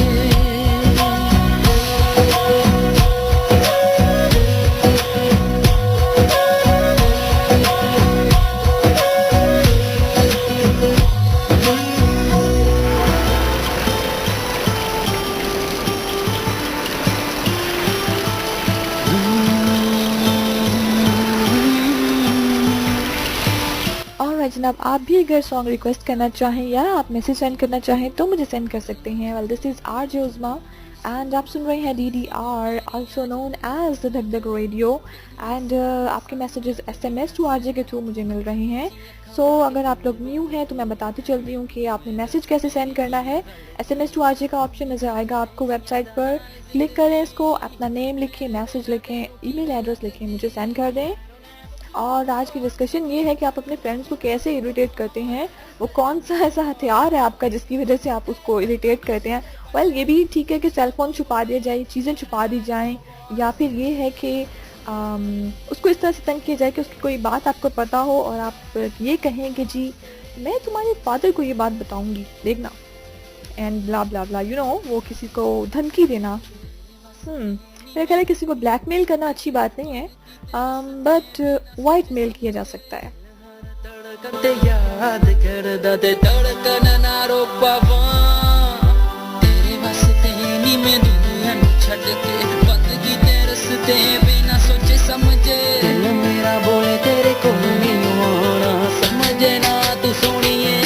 और जनाब, आप भी अगर सॉन्ग रिक्वेस्ट करना चाहें या आप मैसेज सेंड करना चाहें तो मुझे सेंड कर सकते हैं। Well, this is RJ Uzma and आप सुन रहे हैं DDR, also known as the Dhak Dhak radio. And आपके मैसेजेस SMS टू RJ के थ्रू मुझे मिल रहे हैं। सो अगर आप लोग न्यू हैं तो मैं बताती चल रही हूँ कि आपने मैसेज कैसे सेंड करना है। SMS टू RJ का ऑप्शन नज़र आएगा आपको वेबसाइट पर, क्लिक करें इसको, अपना नेम लिखें, मैसेज लिखें, ईमेल एड्रेस लिखें, मुझे सेंड कर दें। और आज की डिस्कशन ये है कि आप अपने फ्रेंड्स को कैसे इरिटेट करते हैं, वो कौन सा ऐसा हथियार है आपका जिसकी वजह से आप उसको इरिटेट करते हैं। वेल, ये भी ठीक है कि सेल फोन छुपा दिया जाए, चीज़ें छुपा दी जाएं, या फिर ये है कि उसको इस तरह से तंग किया जाए कि उसकी कोई बात आपको पता हो और आप ये कहें कि जी मैं तुम्हारे फादर को ये बात बताऊंगी देखना, and blah blah blah, you know, वो किसी को धमकी देना। मेरा ख्याल है किसी को ब्लैकमेल करना अच्छी बात नहीं है, बट वाइट मेल किया जा सकता है। धड़कते याद करदा ते धड़कन ना रो पावा तेरे वास्ते नी मैं दुनिया नू छड्ड के बंदगी ते रस्ते बिना सोचे समझे दिल मेरा बोले तेरे को नहीं होना समझे ना तू सोनिए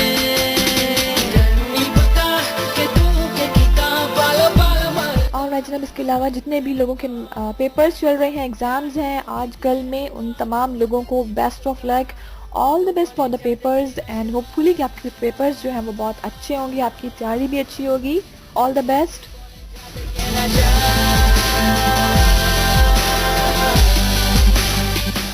नहीं पता कि तू के किताब बाल बाल मार। और जनाब, इसके अलावा जितने भी लोगों के पेपर्स चल रहे हैं, एग्ज़ाम्स हैं आजकल में, उन तमाम लोगों को best of luck, all the best for the papers and hopefully कि आपके पेपर्स जो हैं वो बहुत अच्छे होंगे, आपकी तैयारी भी अच्छी होगी। All the best.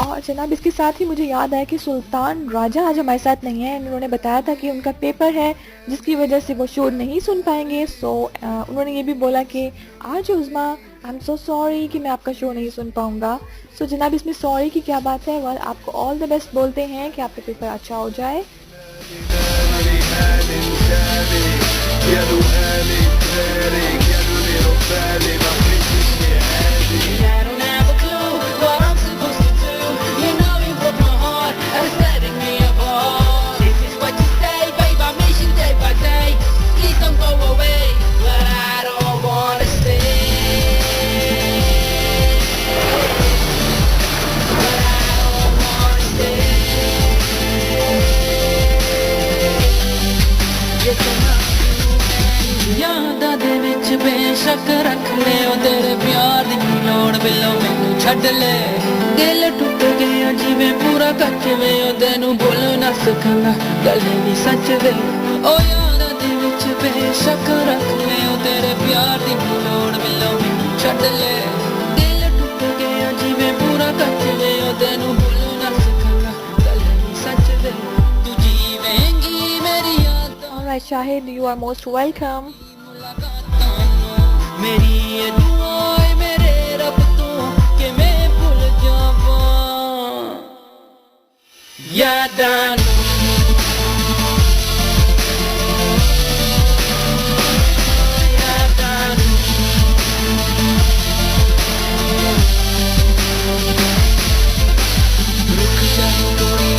और जनाब, इसके साथ ही मुझे याद आया कि सुल्तान राजा आज हमारे साथ नहीं है। उन्होंने बताया था कि उनका पेपर है जिसकी वजह से वो शो नहीं सुन पाएंगे। सो उन्होंने ये भी बोला कि आज उज़मा, आई एम सो सॉरी कि मैं आपका शो नहीं सुन पाऊंगा। सो जनाब, इसमें सॉरी की क्या बात है। वेल, आपको ऑल द बेस्ट बोलते हैं कि आपका पेपर अच्छा हो जाए। यादां दे विच बेशक रख ले ओ तेरे प्यार दी लोड़ बिलो मैनू छड्ड ले दिल टुट गया जिवें पूरा कच वे ओ तेनू बोल ना सकांगा गल्ले दी सच वे ओ यादां दे विच बेशक रख ले ओ तेरे प्यार दी लोड़ बिलो मैनू छड्ड ले दिल टुट गया जिवें पूरा कच वे ओ तेनू बोल ना सकांगा गल्ले दी सच वे तू जीवेंगी मेरी यादां। Alright, Shahid, you are most welcome. मेरी ये दुआएं मेरे रब तो कि मैं भूल जावां यादां रुक जा थोड़ी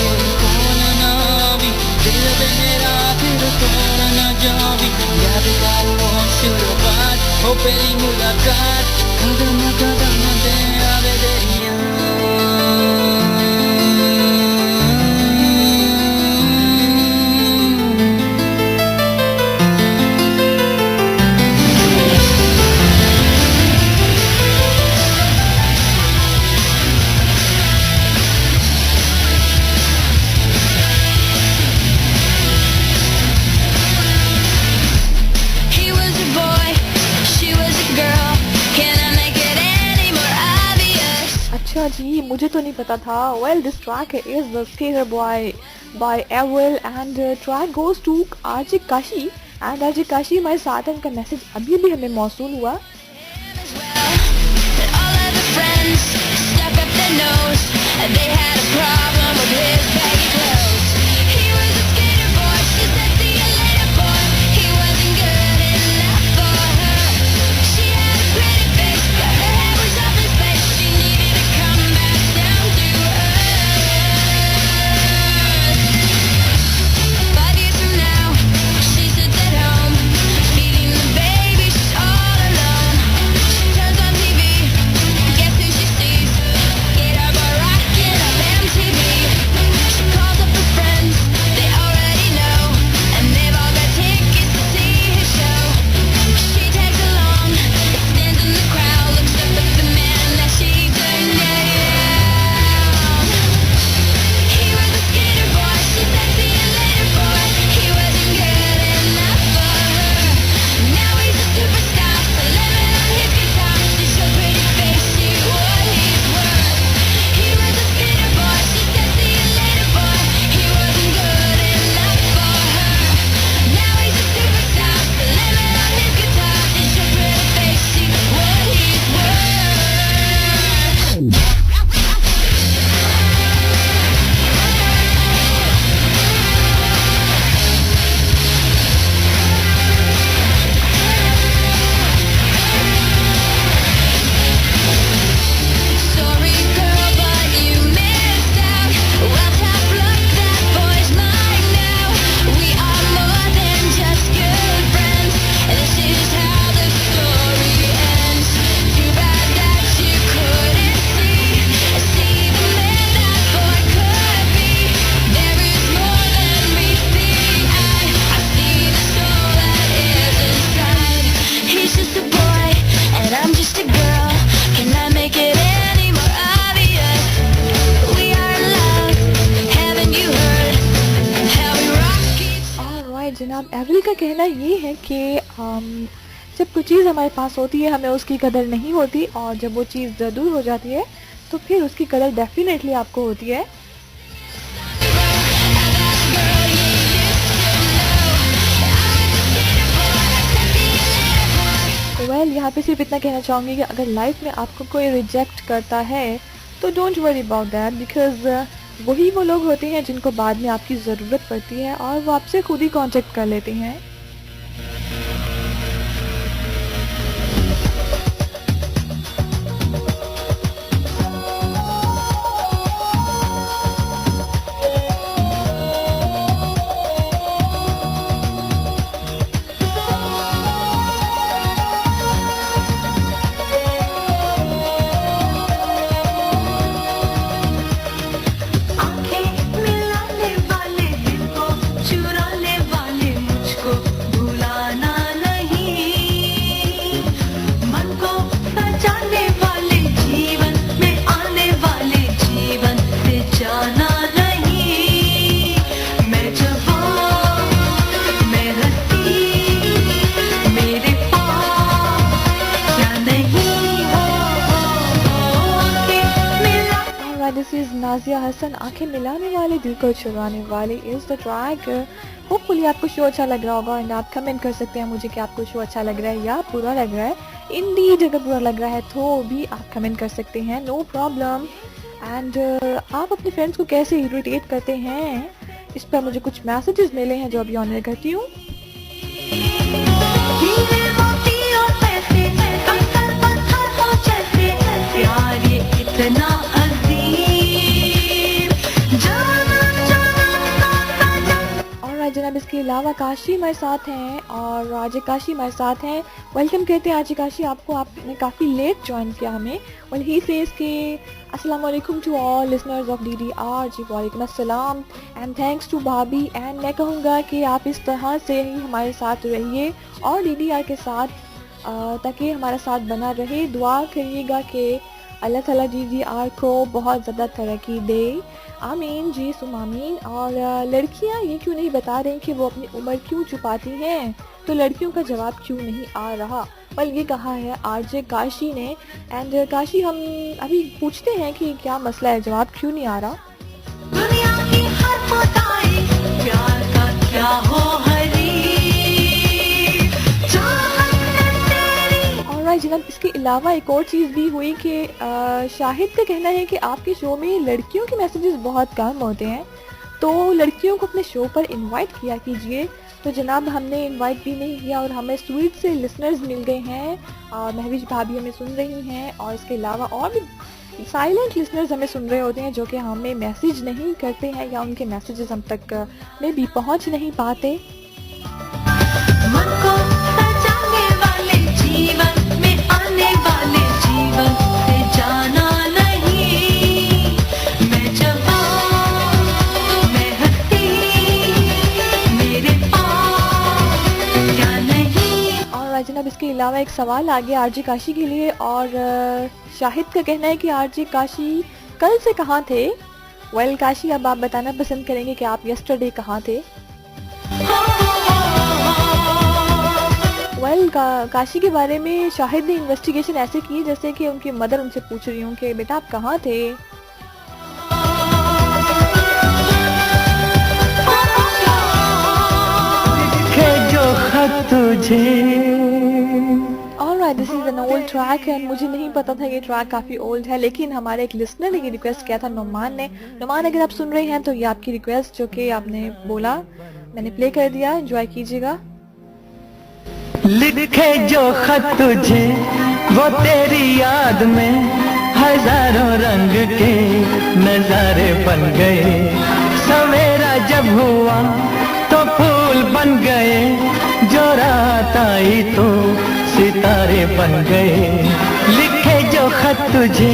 पहली मुलाकात कदम कदम ते आवे तेरी He was a boy, she was a girl. Can I make it any more obvious? अच्छा जी, मुझे तो नहीं पता था. Well, this track is the Skater Boy by Avril and track goes to RJ Kashi and RJ Kashi हमारे साथ हैं. उनका मैसेज अभी भी हमें मौसूल हुआ. As well, that all of the friends stuck up their nose. They had a problem with his baggy clothes. He was a skater boy, she said see you later boy. He wasn't good enough for her. She had a pretty face, but her hair was off his face. She needed to come back down to earth. 5 years from now, she sits at home, feeding the baby, she's all alone. She turns on TV, guess who she sees? Gator boy rocking up MTV. She calls up her friends, they already know, and they've all got tickets to see his show. She tags along, stands in the crowd, looks up at the man that she turned down. He was a skater boy, she said see you later boy. He wasn't good enough for her. Now he's a superstar, slamming on his guitar to show pretty face see what he's worth. He was a skater boy, she said see you later boy. He wasn't good enough for her. Now he's a superstar, slamming on his guitar to show pretty face see what he's worth. Sorry girl, but you missed out. Well, tough luck, that boy's mine now. We are more than just good friends. This is how the story ends. Too bad that you couldn't see the man that boy could be. There is more than meets the eye. I see the soul that is inside. He's just a boy, and I'm just a girl. Can I make it any more obvious? We are in love. Haven't you heard how we rock each Alright जनाब, every का कहना ये है कि जब कोई चीज़ हमारे पास होती है हमें उसकी कदर नहीं होती, और जब वो चीज़ दूर हो जाती है तो फिर उसकी कदर डेफिनेटली आपको होती है. वेल, यहाँ पे सिर्फ इतना कहना चाहूँगी कि अगर लाइफ में आपको कोई रिजेक्ट करता है तो don't worry about that, because वही वो लोग होते हैं जिनको बाद में आपकी ज़रूरत पड़ती है और वो आपसे खुद ही कांटेक्ट कर लेते हैं. आंखें मिलाने वाले दिल को चुराने वाले मुझको भुलाना नहीं. मन को बचाने वाले जीवन में आने वाले जीवन से जाना नहीं. मैं जवान, मैं हस्ती, मेरे पास क्या नहीं हो. आंखें मिला दिस इज नाजिया हसन. आंखें मिलाने वाले दिल को चुराने वाले इज द ट्रैक. होपफुली आपको शो अच्छा लग रहा होगा एंड आप कमेंट कर सकते हैं मुझे कि आपको शो अच्छा लग रहा है या बुरा लग रहा है. इंडीड अगर बुरा लग रहा है तो भी आप कमेंट कर सकते हैं, नो प्रॉब्लम. एंड आप अपने फ्रेंड्स को कैसे इरिटेट करते हैं, इस पर मुझे कुछ मैसेजेस मिले हैं जो अभी ऑनर करती हूँ. हीरे मोती और पैसे कंकड़ पत्थर हो जैसे प्यार ये इतना अजीब. जाना जाना और जनाब, इसके अलावा काशी हमारे साथ हैं और आज काशी हमारे साथ हैं। वेलकम कहते हैं आज काशी आपको, आपने काफ़ी लेट ज्वाइन किया हमें। और ही सेज के अस्सलाम वालेकुम to all listeners of DDR। जी वालेकुम अस्सलाम एंड थैंक्स टू भाभी। एंड मैं कहूँगा कि आप इस तरह से ही हमारे साथ रहिए और DDR के साथ ताकि हमारा साथ बना रहे। दुआ करिएगा कि अल्लाह ताला DDR को बहुत ज़्यादा तरक्की दे, आमीन जी सुम आमीन। और लड़कियां ये क्यों नहीं बता रही कि वो अपनी उम्र क्यों छुपाती हैं, तो लड़कियों का जवाब क्यों नहीं आ रहा, बल ये कहा है RJ काशी ने। एंड काशी हम अभी पूछते हैं कि क्या मसला है, जवाब क्यों नहीं आ रहा। दुनिया की हर बताए प्यार का क्या हो हरी और जनाब इसके अलावा एक और चीज़ भी हुई कि शाहिद का कहना है कि आपके शो में लड़कियों के मैसेजेस बहुत कम होते हैं, तो लड़कियों को अपने शो पर इनवाइट किया कीजिए। तो जनाब हमने इनवाइट भी नहीं किया और हमें स्वीट से लिसनर्स मिल गए हैं और महविश भाभी हमें सुन रही हैं और इसके अलावा और भी साइलेंट लिसनर्स हमें सुन रहे होते हैं जो कि हमें मैसेज नहीं करते हैं या उनके मैसेजेस हम तक में भी पहुंच नहीं पाते। मन को सजाने वाले जीवन में आने वाले जीवन से जाना नहीं। मैं जवान मैं हंसी मेरे पास क्या नहीं। और जनाब इसके अलावा एक सवाल आ गया RJ काशी के लिए और शाहिद का कहना है कि RJ काशी कल से कहाँ थे। वेल काशी अब आप बताना पसंद करेंगे कि आप यस्टरडे कहाँ थे। वेल काशी के बारे में शाहिद ने इन्वेस्टिगेशन ऐसे की जैसे कि उनकी मदर उनसे पूछ रही हूँ कि बेटा आप कहाँ थे। जो खत तुझे। Alright, this is an old track and मुझे नहीं पता था ये ट्रैक काफ़ी ओल्ड है, लेकिन हमारे एक लिसनर ने ये रिक्वेस्ट किया था, नुमान ने। नुमान अगर आप सुन रहे हैं तो ये आपकी रिक्वेस्ट जो कि आपने बोला मैंने प्ले कर दिया, एंजॉय कीजिएगा। लिखे जो खत तुझे वो तेरी याद में हजारों रंग के नजारे बन गए। सवेरा जब हुआ तो फूल बन गए, जो रात आई तो सितारे बन गए। लिखे जो खत तुझे।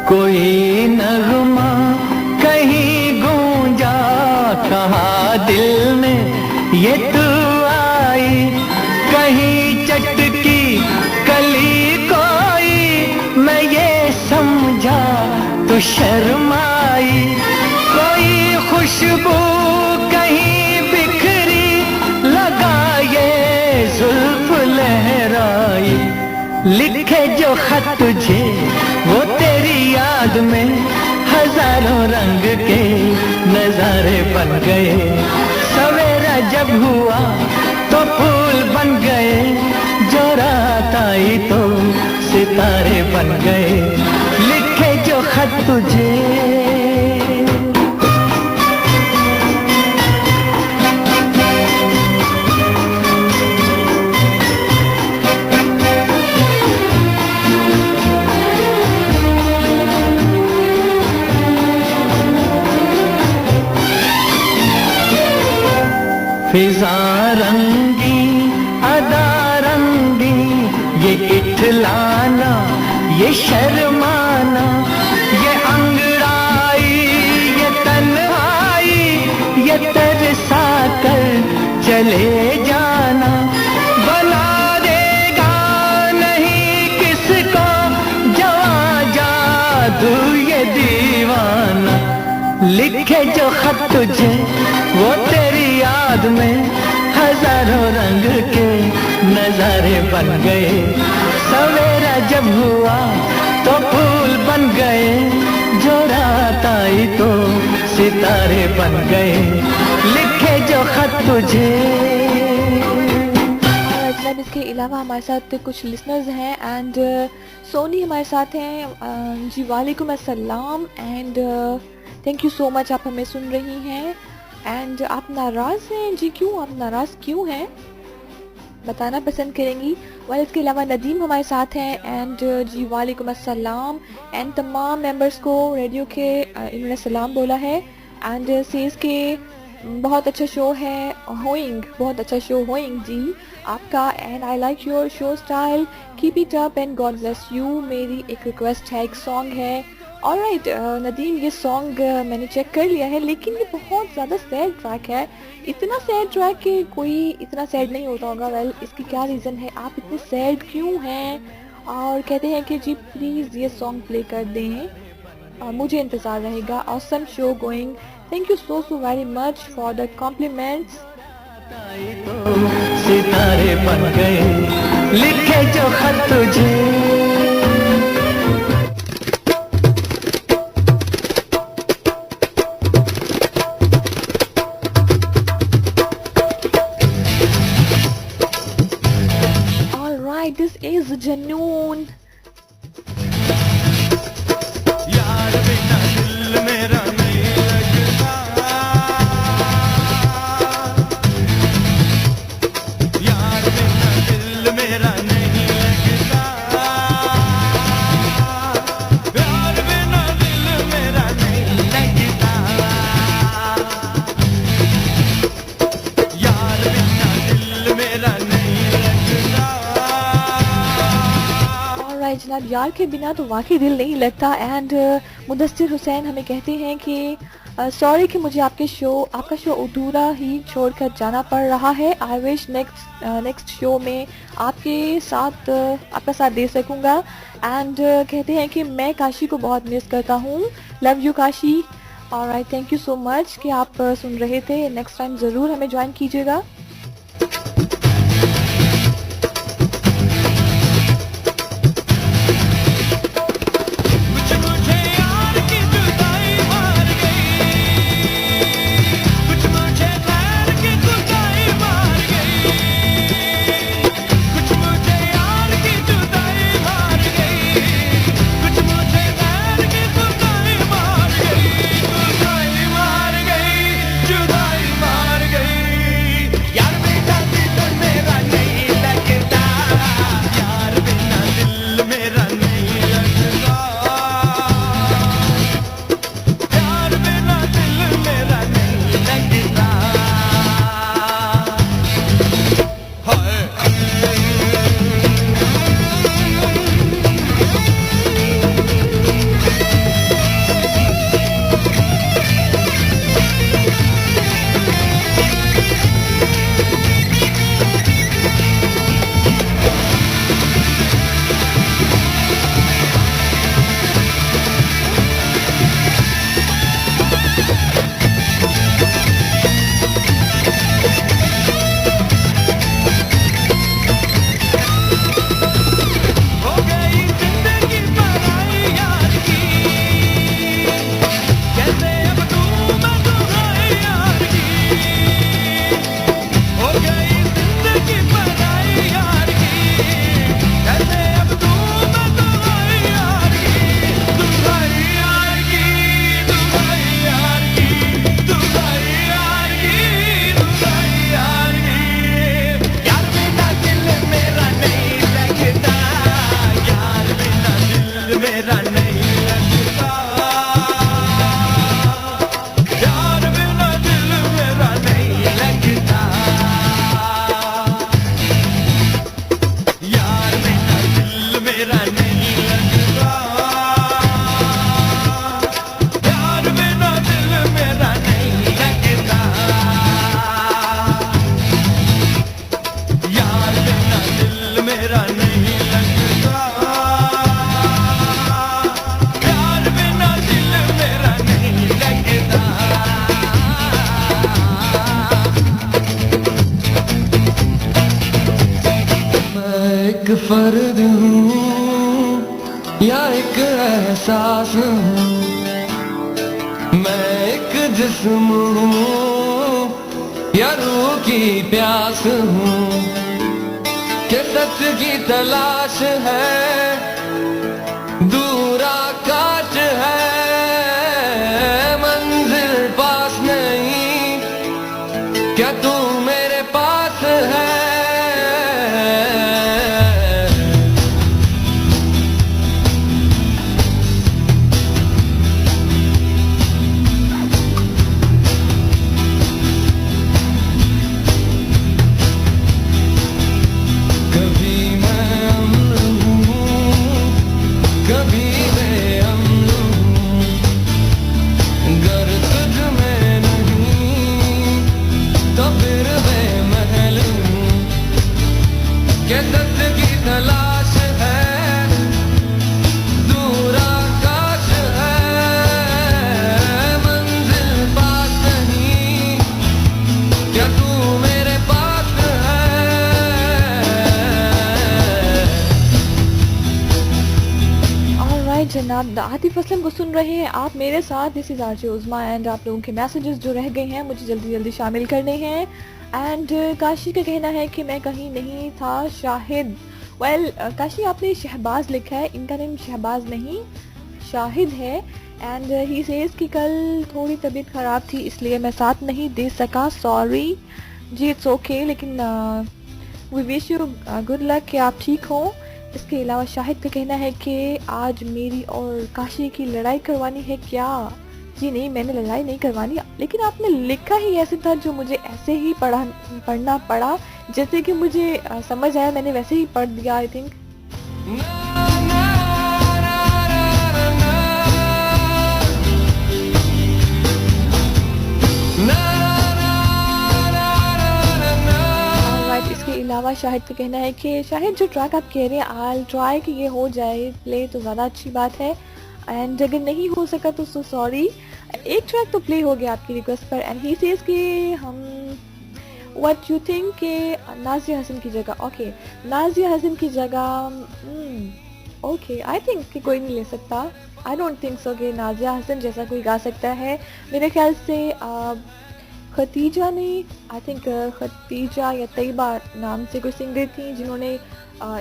कोई नगमा कहीं गूंजा, कहा दिल में ये तू आई। कहीं चटकी कली कोई, मैं ये समझा तू शर्माई। कोई खुशबू कहीं बिखरी, लगा ये जुल्फ लहराई। लिखे जो खत तुझे वो तेरी याद में हजारों रंग के नजारे बन गए। सवेरा जब हुआ तो फूल बन गए, जो रात आई तो सितारे बन गए। लिखे जो खत तुझे। फिजा रंगी अदा रंगी, ये इठलाना ये शर्माना, ये अंगड़ाई ये तन्हाई, ये तरसा कर चले जाना। बना देगा नहीं किसको जवां जादू ये दीवाना। लिखे जो खत तुझे वो तेरी याद में हजारों रंग के नजारे बन गए। सवेरा जब हुआ तो फूल बन गए, जो रात आई तो सितारे बन गए। लिखे जो खत तुझे। जनाब इसके अलावा हमारे साथ कुछ लिसनर्स हैं एंड सोनी हमारे साथ हैं। जी वालेकुम अस्सलाम and thank you so much, आप हमें सुन रही हैं एंड आप नाराज़ हैं जी, क्यों आप नाराज़ क्यों हैं बताना पसंद करेंगी। और इसके अलावा नदीम हमारे साथ हैं एंड जी वालेकुम अस्सलाम एंड तमाम मेंबर्स को रेडियो के इन्होंने सलाम बोला है एंड सेज के बहुत अच्छा शो है होइंग, बहुत अच्छा शो होइंग जी आपका and I like your show style, keep it up and God bless you. मेरी एक रिक्वेस्ट है, एक सॉन्ग है। ऑलराइट नदीम, ये सॉन्ग मैंने चेक कर लिया है लेकिन ये बहुत ज़्यादा सैड ट्रैक है। इतना सैड ट्रैक कि कोई इतना सैड नहीं होता होगा। वेल इसकी क्या रीज़न है, आप इतने सैड क्यों हैं? और कहते हैं कि जी प्लीज़ ये सॉन्ग प्ले कर दें, मुझे इंतज़ार रहेगा। Awesome show going, thank you so very much for the compliments. सितारे बन गए लिखे जो खत तुझे। Alright, this is Janoon. यार बिना दिल मेरा नहीं लगता, यार बिना दिल मेरा नहीं लगता, यार बिना दिल मेरा नहीं लगता, यार बिना दिल मेरा नहीं लगता। Alright जनाब, यार के बिना तो वाकई दिल नहीं लगता एंड मुदस्सिर हुसैन हमें कहते हैं कि सॉरी कि मुझे आपका शो अधूरा ही छोड़कर जाना पड़ रहा है। आई विश नेक्स्ट शो में आपका साथ दे सकूंगा एंड कहते हैं कि मैं काशी को बहुत मिस करता हूँ। Love you Kashi. Alright, thank you so much कि आप सुन रहे थे। नेक्स्ट टाइम ज़रूर हमें ज्वाइन कीजिएगा। फर्द हूँ या एक एहसास हूँ, मैं एक जिस्म हूँ या रूह की प्यास हूँ, सच की तलाश है, दूर आकाश है, मंजिल पास नहीं, क्या तू मेरे पास है? कभी मैं अम्ल हूँ, कभी बेअम्ल हूँ, गर तुझ में नहीं तो फिर बेमहल हूँ। क्या सच की तलाश है, दूर आकाश है, मंजिल पास नहीं, क्या तू मेरे पास है? ऑलराइट जनाब, आतिफ असलम को सुन रहे हैं आप मेरे साथ। This is RJ Uzma and आप लोगों के मैसेजेस जो रह गए हैं मुझे जल्दी जल्दी शामिल करने हैं। एंड काशी का कहना है कि मैं कहीं नहीं था शाहिद। वेल काशी आपने शहबाज लिखा है, इनका नेम शहबाज नहीं शाहिद है। एंड ही सेज कि कल थोड़ी तबीयत ख़राब थी इसलिए मैं साथ नहीं दे सका, सॉरी जी, इट्स ओके। लेकिन we wish you good luck कि आप ठीक हों। इसके अलावा शाहिद का कहना है कि आज मेरी और काशी की लड़ाई करवानी है क्या? जी नहीं, मैंने लड़ाई नहीं करवानी, लेकिन आपने लिखा ही ऐसे था जो मुझे ऐसे ही पढ़ना पड़ा, जैसे कि मुझे समझ आया मैंने वैसे ही पढ़ दिया आई थिंक। इसके अलावा शाहिद का कहना है कि शाहिद जो ट्रैक आप कह रहे हैं आई ट्राई कि ये हो जाए प्ले तो ज़्यादा अच्छी बात है, एंड अगर नहीं हो सका तो सो सॉरी। एक ट्रैक तो प्ले हो गया आपकी रिक्वेस्ट पर। एंड ही सेज कि हम व्हाट यू थिंक के नाज़िया हसन की जगह, ओके नाज़िया हसन की जगह ओके आई थिंक कि कोई नहीं ले सकता। आई डोंट थिंक सो कि नाज़िया हसन जैसा कोई गा सकता है। मेरे ख्याल से खतीजा ने, आई थिंक खतीजा या तैयबा नाम से कोई सिंगर थी जिन्होंने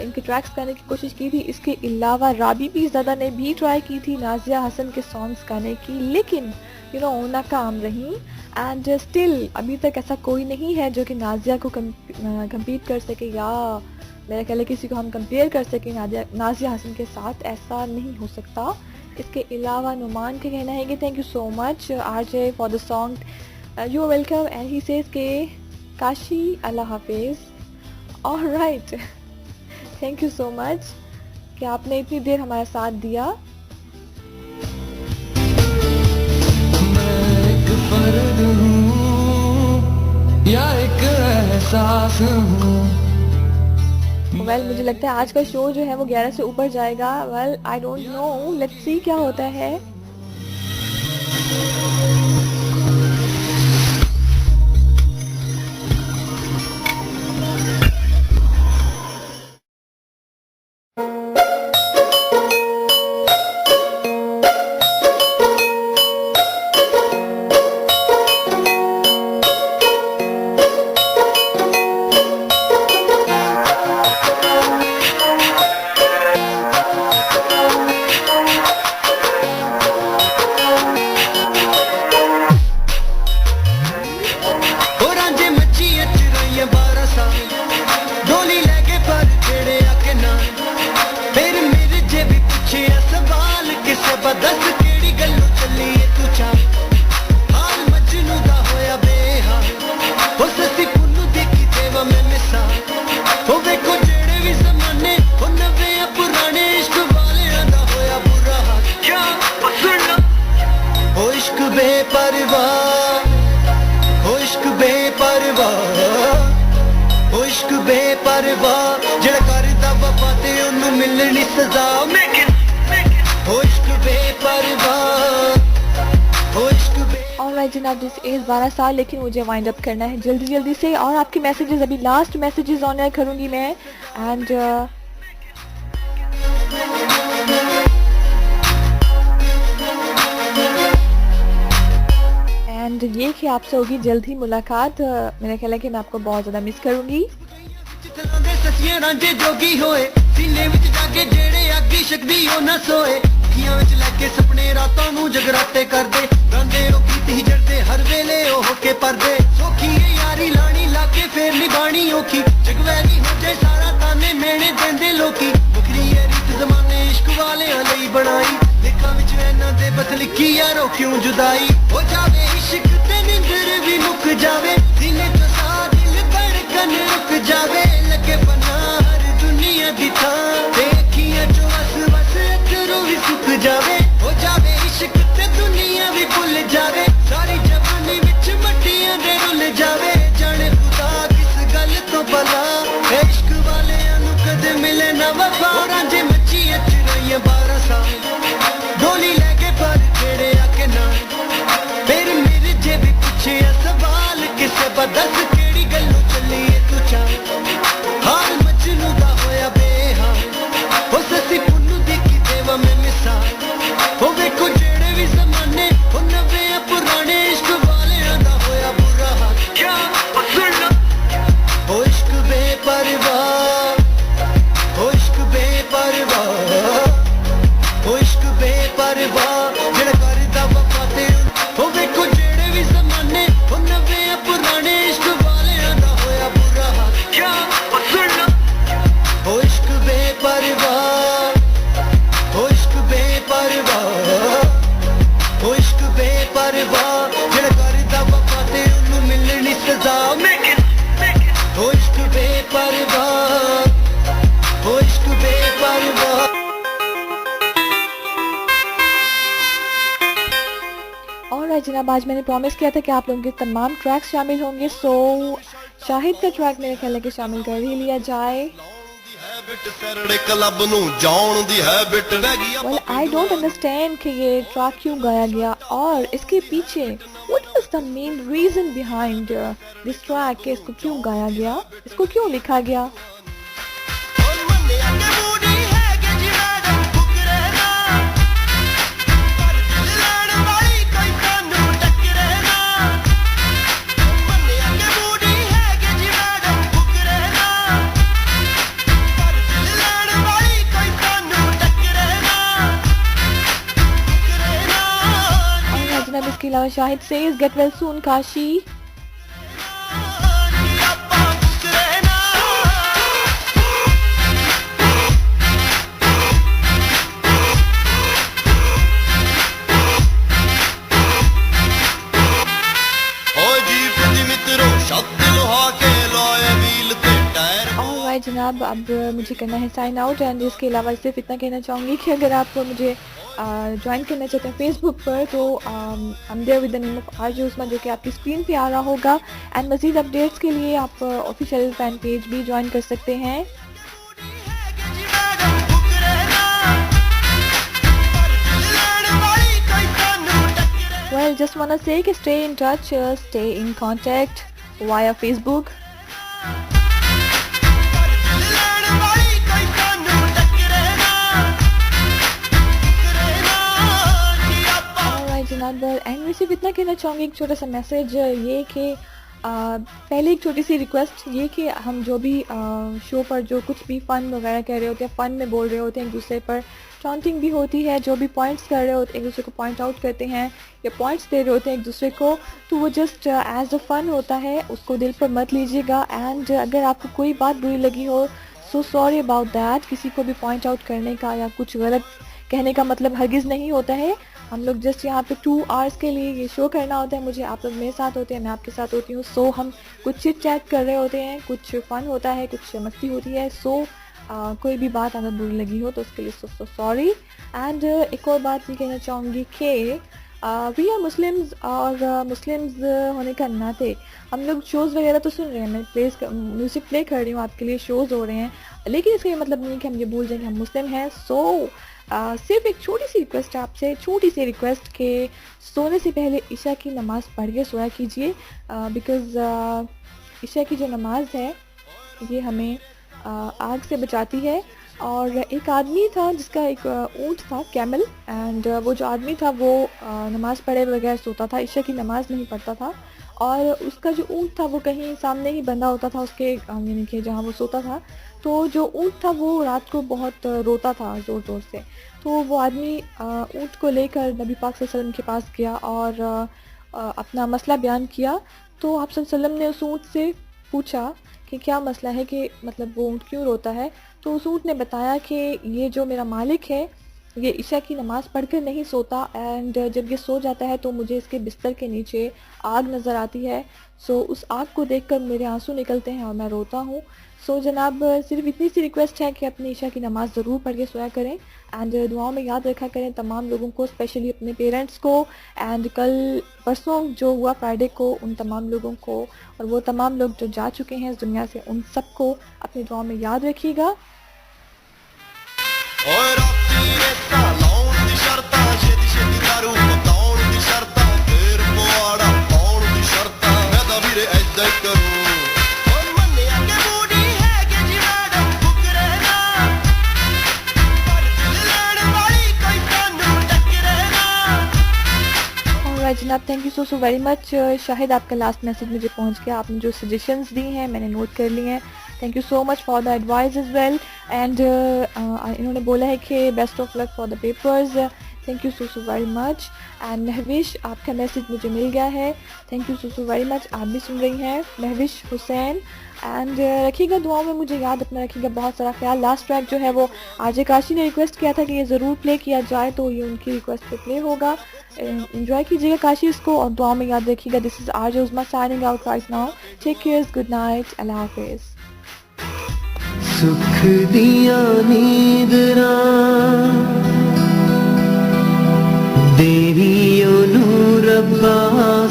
इनके ट्रैक्स गाने की कोशिश की थी। इसके अलावा राबी पीरज़ादा ने भी ट्राई की थी नाज़िया हसन के सॉन्ग्स गाने की, लेकिन यू नो नाकाम रही। एंड स्टिल अभी तक ऐसा कोई नहीं है जो कि नाज़िया को कम्पीट कर सके, या मेरा ख्याल है किसी को हम कंपेयर कर सकें नाज़िया हसन के साथ, ऐसा नहीं हो सकता। इसके अलावा नुमान का कहना है कि thank you so much RJ for the song, you are welcome. And he says के काशी अल्लाह हाफिज़। Alright, thank you so much कि आपने इतनी देर हमारा साथ दिया। मैं एक फर्द हूँ या एक एहसास हूँ। वेल मुझे लगता है आज का शो जो है वो 11 से ऊपर जाएगा। Well I don't know, let's see क्या होता है। जनाब दिस एज 12 साल, लेकिन मुझे वाइंड अप करना है जल्दी जल्दी से। और आपके मैसेजेस, अभी लास्ट मैसेजेस ऑन एयर करूंगी मैं। एंड ये कि आपसे होगी जल्द ही मुलाकात। मेरा ख्याल है कि मैं आपको बहुत ज़्यादा मिस करूंगी। ਮਿਸਲਾਂ ਦੇ ਸੱਚੀਆਂ ਰਾਂਝੇ ਜੋਗੀ ਹੋਏ ਸੀਨੇ ਵਿੱਚ ਜਾਗੇ ਜਿਹੜੇ ਅੱਗੀ ਸ਼ਕਦੀ ਉਹ ਨਾ ਸੋਏ ਅੱਖੀਆਂ ਵਿੱਚ ਲੈ ਕੇ ਸੁਪਨੇ ਰਾਤਾਂ ਨੂੰ ਜਗਰਾਤੇ ਕਰਦੇ ਗਾਂਦੇ ਉਹ ਕੀਤੀ ਜੜਦੇ ਹਰ ਵੇਲੇ ਉਹ ਹੋ ਕੇ ਪਰਦੇ ਸੋਖੀ ਇਹ ਯਾਰੀ ਲਾਣੀ ਲਾ ਕੇ ਫੇਰ ਨਿਭਾਣੀ ਔਖੀ ਜਗਵੈਰੀ ਹੋ ਜੇ ਸਾਰਾ ਤਾਨੇ ਮੇਣੇ ਦਿੰਦੇ ਲੋਕੀ ਬੁਖਰੀ ਇਹ ਰੀਤ ਜ਼ਮਾਨੇ ਇਸ਼ਕ ਵਾਲਿਆਂ ਲਈ ਬਣਾਈ ਦੇਖਾਂ ਵਿੱਚ ਇਹਨਾਂ ਦੇ ਬਸ ਲਿਖੀ ਯਾਰੋ ਕਿਉਂ ਜੁਦਾਈ ਹੋ ਜਾਵੇ ਇਸ਼ਕ ਤੇ ਨਿੰਦਰ ਵੀ ਮੁੱਕ ਜਾਵੇ ਸੀਨੇ ਤੋਂ ਸਾਹ ਦਿਲ ਧੜਕਨ ਰੁਕ ਜਾਵੇ ਲੱਗੇ ਪਨਾ ਹਰ ਦੁਨੀਆ ਦੀ ਥਾਂ ਤੇ ਅੱਖੀਆਂ ਚੋਂ ਵਸ ਅੱਖਰੋਂ ਵੀ ਸੁੱਕ ਜਾਵੇ ਹੋ ਜਾਵੇ ਇਸ਼ਕ ਤੇ ਦੁਨੀਆ ਵੀ ਭੁੱਲ ਜਾਵੇ ਸਾਰੀ ਜਵਾਨੀ ਵਿੱਚ ਮੱਟੀਆਂ ਦੇ ਰੁੱਲ ਜਾਵੇ ਜਾਣੇ ਖੁਦਾ ਕਿਸ ਗੱਲ ਤੋਂ ਭਲਾ ਇਸ਼ਕ ਵਾਲਿਆਂ ਨੂੰ ਕਦੇ ਮਿਲੇ ਨਾ ਵਫਾ ਰਾਂਝੇ ਮੱਚੀਆਂ ਚੁਰਾਈਆਂ 12 ਸਾਲ ਡੋਲੀ ਲੈ ਕੇ ਪਰ ਕਿਹੜੇ ਆ ਕੇ ਨਾ ਫਿਰ ਮੇਰੇ ਜੇ ਵੀ ਪੁੱਛਿਆ ਸਵਾਲ ਕਿਸੇ ਬਦਸ ਕਿਹੜੀ ਗੱਲੋਂ ਚੱਲੀ ਏ ਤੂੰ ਚਾਹ ਹਾਲ ਮਜਨੂ ਦਾ ਹੋਇਆ ਬੇਹਾਲ ਹੋ ਸੱਸੀ ਪੁੰਨੂ ਦੀ ਕੀ ਦੇਵਾ ਮੈਂ ਮਿਸਾਲ ਹੋ ਵੇਖੋ ਜਿਹੜੇ ਵੀ ਜ਼ਮਾਨੇ ਉਹ ਨਵੇਂ ਆ ਪੁਰਾਣੇ ਇਸ਼ਕ ਵਾਲਿਆਂ ਦਾ ਹੋਇਆ ਬੁਰਾ ਹਾਲ ਕਿਆ ਸੁਣ ਹੋ ਇਸ਼ਕ ਬੇਪਰਵਾਹ ਹੋ ਇਸ਼ਕ ਬੇਪਰਵਾਹ ਹੋ ਇਸ਼ਕ ਬੇਪਰਵਾਹ ਜਿਹੜਾ ਕਰਦਾ ਵਫਾ ਤੇ ਹੋ ਵੇਖੋ ਜਿਹੜੇ ਵੀ ਜ਼ਮਾਨੇ ਉਹ ਨਵੇਂ ਆ ਪੁਰਾਣੇ ਇਸ਼ਕ ਵਾਲਿਆਂ ਦਾ ਹੋਇਆ ਬੁਰਾ ਹਾਲ ਕਿਆ ਸੁਣ ਹੋ ਇਸ਼ਕ ਬੇਪਰਵਾਹ ਹੋ ਇਸ਼ਕ ਬੇਪਰਵਾਹ ਹੋ ਇਸ਼ਕ ਬੇਪਰਵਾਹ ਜਿਹੜਾ ਕਰਦਾ ਵਫਾ ਤੇ ਉਹਨੂੰ ਮਿਲਣੀ ਸਜ਼ਾ ਹੋ ਇਸ਼ਕ ਬੇਪਰਵਾਹ ਹੋ ਇਸ਼ਕ ਬੇਪਰਵਾਹ और जनाब आज मैंने प्रॉमिस किया था कि आप लोगों के तमाम ट्रैक्स शामिल होंगे सो शाहिद का ट्रैक मेरे ख्याल है कि शामिल कर ही लिया जाए Well, I don't understand कि ये ट्रैक क्यों गाया गया और इसके पीछे what was the main reason behind this track कि इसको क्यों गाया गया इसको क्यों लिखा गया इसके अलावा शाहिद से गेट वेल सून काशी जनाब अब मुझे करना है साइन आउट एंड इसके अलावा सिर्फ इतना कहना चाहूँगी कि अगर आप मुझे ज्वाइन करना चाहते हैं फेसबुक पर तो हम there with the name of RJ Usma जो कि आपकी स्क्रीन पे आ रहा होगा एंड मज़ीद अपडेट्स के लिए आप ऑफिशियल फैन पेज भी ज्वाइन कर सकते हैं Well, just wanna say कि stay in touch, stay in contact via Facebook. जनाब एंड मैं सिर्फ इतना कहना चाहूँगी एक छोटा सा मैसेज ये कि पहले एक छोटी सी रिक्वेस्ट ये कि हम जो भी शो पर जो कुछ भी फ़न वगैरह कह रहे होते हैं फ़न में बोल रहे होते हैं एक दूसरे पर टॉन्टिंग भी होती है जो भी पॉइंट्स कर रहे होते हैं एक दूसरे को पॉइंट आउट करते हैं या पॉइंट्स दे रहे होते हैं एक दूसरे को तो वो जस्ट एज अ फ़न होता है उसको दिल पर मत लीजिएगा एंड अगर आपको कोई बात बुरी लगी हो सो सॉरी अबाउट दैट किसी को भी पॉइंट आउट करने का या कुछ गलत कहने का मतलब हरगिज़ नहीं होता है हम लोग जस्ट यहाँ पे 2 आवर्स के लिए ये शो करना होता है मुझे आप लोग मेरे साथ होते हैं मैं आपके साथ होती हूँ सो हम कुछ चिट चैट कर रहे होते हैं कुछ फ़न होता है कुछ मस्ती होती है सो कोई भी बात अगर बुरी लगी हो तो उसके लिए सो सॉरी एंड एक और बात ये कहना चाहूँगी कि वी आर मुस्लिम्स और मुस्लिम्स होने का नाते हम लोग शोज़ वगैरह तो सुन रहे हैं मैं म्यूज़िक प्ले कर रही हूँ आपके लिए शोज़ हो रहे हैं लेकिन इसका ये मतलब नहीं कि हम ये भूल जाएंगे हम मुस्लिम हैं सो सिर्फ एक छोटी सी रिक्वेस्ट है आपसे छोटी सी रिक्वेस्ट कि सोने से पहले ईशा की नमाज़ पढ़ के सोया कीजिए बिकॉज़ ईशा की जो नमाज़ है ये हमें आग से बचाती है और एक आदमी था जिसका एक ऊँट था कैमल एंड वो जो आदमी था वो नमाज़ पढ़े बगैर सोता था ईशा की नमाज़ नहीं पढ़ता था और उसका जो ऊँट था वो कहीं सामने ही बंधा होता था उसके यानी कि जहाँ वो सोता था। तो जो ऊँट था वो रात को बहुत रोता था ज़ोर-ज़ोर से। तो वो आदमी ऊँट को लेकर नबी पाक सल्लल्लाहु अलैहि वसल्लम के पास गया और अपना मसला बयान किया। तो आप सल्लल्लाहु अलैहि वसल्लम ने उस ऊँट से पूछा कि क्या मसला है, कि मतलब वो ऊँट क्यों रोता है। तो उस ऊँट ने बताया कि ये जो मेरा मालिक है ये इशा की नमाज़ पढ़कर नहीं सोता, एंड जब ये सो जाता है तो मुझे इसके बिस्तर के नीचे आग नज़र आती है। सो उस आग को देखकर मेरे आंसू निकलते हैं और मैं रोता हूँ। सो जनाब, सिर्फ इतनी सी रिक्वेस्ट है कि अपनी इशा की नमाज़ ज़रूर पढ़ के सोया करें एंड दुआओं में याद रखा करें तमाम लोगों को, स्पेशली अपने पेरेंट्स को, एंड कल परसों जो हुआ फ्राइडे को उन तमाम लोगों को, और वो तमाम लोग जो जा चुके हैं इस दुनिया से उन सबको अपनी दुआओं में याद रखिएगा। ਓਏ ਰਾਤੀ ਰੇਤਾ ਲਾਉਣ ਦੀ ਸ਼ਰਤਾਂ ਛੇਤੀ ਛੇਤੀ ਦਾਰੂ ਪਕਾਉਣ ਦੀ ਸ਼ਰਤਾਂ ਫੇਰ ਪਵਾੜਾ ਪਾਉਣ ਦੀ ਸ਼ਰਤਾਂ ਮੈਂ ਤਾਂ ਵੀਰੇ ਐਦਾਂ ਹੀ ਕਰੂੰ ਓ ਮੰਨਿਆ ਕਿ ਬੂੜੀ ਹੈ ਕਿ ਜਿਵਾੜਾ ਫੁਕਰੇਗਾ ਪਰ ਦਿਲ ਲੈਣ ਵਾਲੀ ਕੋਈ ਤੁਹਾਨੂੰ ਟੱਕਰੇਗਾ। ऑलराइट जनाब, thank you so very much. Shahid, आपका लास्ट मैसेज मुझे पहुंच गया। आपने जो सजेशंस दी हैं मैंने नोट कर ली हैं। Thank you so much for the advice is well. And इन्होंने बोला है कि best of luck for the papers. Thank you so very much. And Mahvish, आपका मैसेज मुझे मिल गया है। Thank you so very much. आप भी सुन रही हैं, महविश हुसैन। एंड रखिएगा दुआओं में, मुझे याद अपना रखिएगा, बहुत सारा ख्याल। लास्ट ट्रैक जो है वो आजे काशी ने रिक्वेस्ट किया था कि ये ज़रूर प्ले किया जाए, तो ये उनकी रिक्वेस्ट पे प्ले होगा। एंजॉय कीजिएगा काशी इसको और दुआओं में याद रखिएगा। This is RJ Uzma signing out right now. Take care, good night, Allah हाफिज़। सुख दिया नींदरा देवी ओनू रब्बा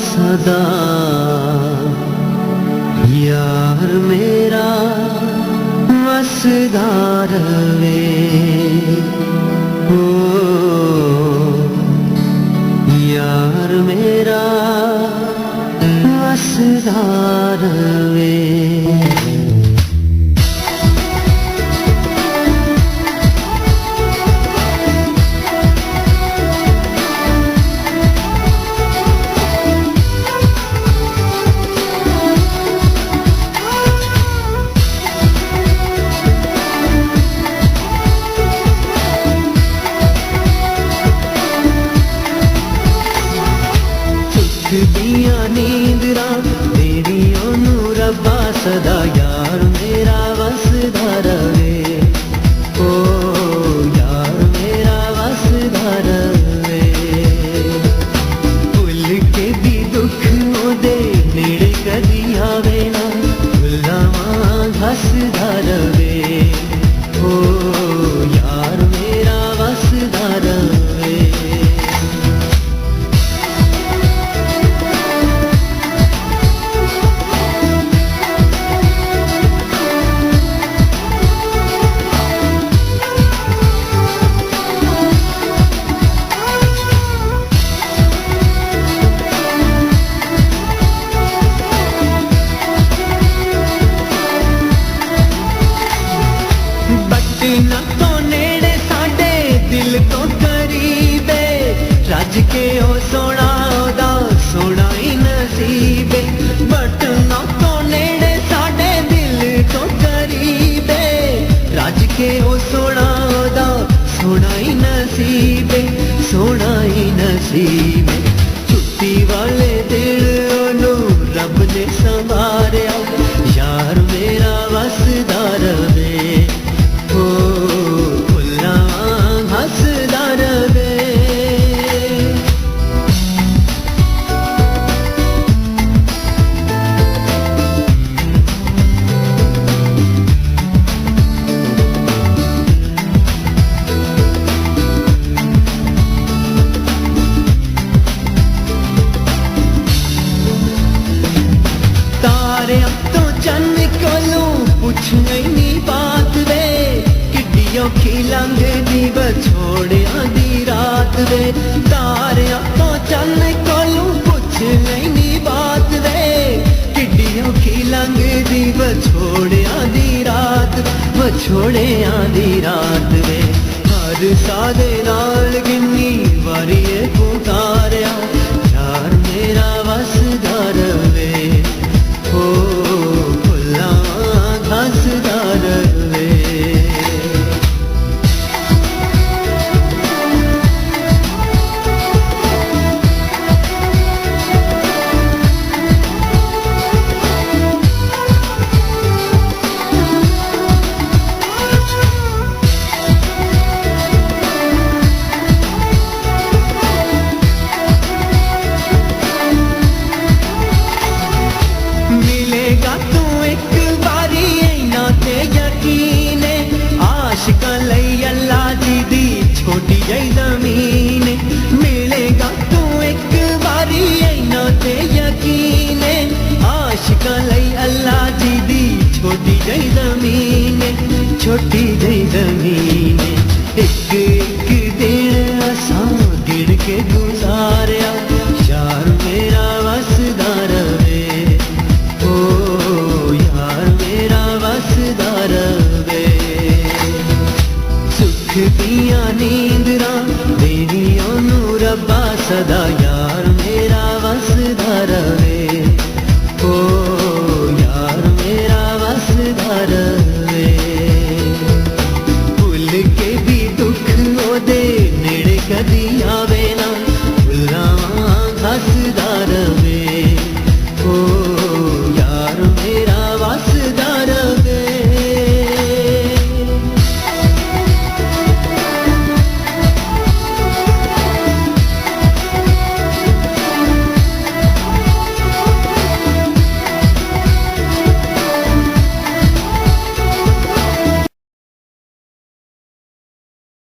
सदा, यार मेरा वसदा रवे, ओ यार मेरा वसदा रवे। दिया नींदरा तेरी ओनू रब्बा सदा, यार मेरा वसदा रवे, ओ यार मेरा वसदा रवे। भुल के भी दुख ओदे नेड़े कदी आवे ना, भुलावां हसदा रवे, ओ यार मेरा वसदा रवे। बटना तो नेड़े साडे दिल तो करीबे, रज के ओ सोना ओदा सोना ही नसीबे। बटना तो नेड़े साडे दिल तो करीबे, रज के ओ सोना ओदा सोना ही नसीबे, सोना ही नसीबे। छुट्टी वाले दिल ओनू रब ने संवारिया, यार मेरा वसदा रवे, ओ फुल्लां हसदा रवे। तारियां तो चन्न कोलों पुछ नहीं बात वे, किड्डियों की लंघदी बछोड़ियां दी रात वे। तारियां तो चन्न कोलों पुछ नहीं बात वे, किड्डियों की लंघदी बछोड़ियां दी रात, बछोड़ियां दी रात वे। हर सादे नाल किन्नी वारी पुकारिया, यार मेरा वसदा रवे, छोटी जई जमीन एक एक दिन असां गिण के गुजारिया यार मेरा वसदा रवे ओ यार मेरा वसदा रवे सुख दियां नींदरां देनी ओनू रब्बा सदा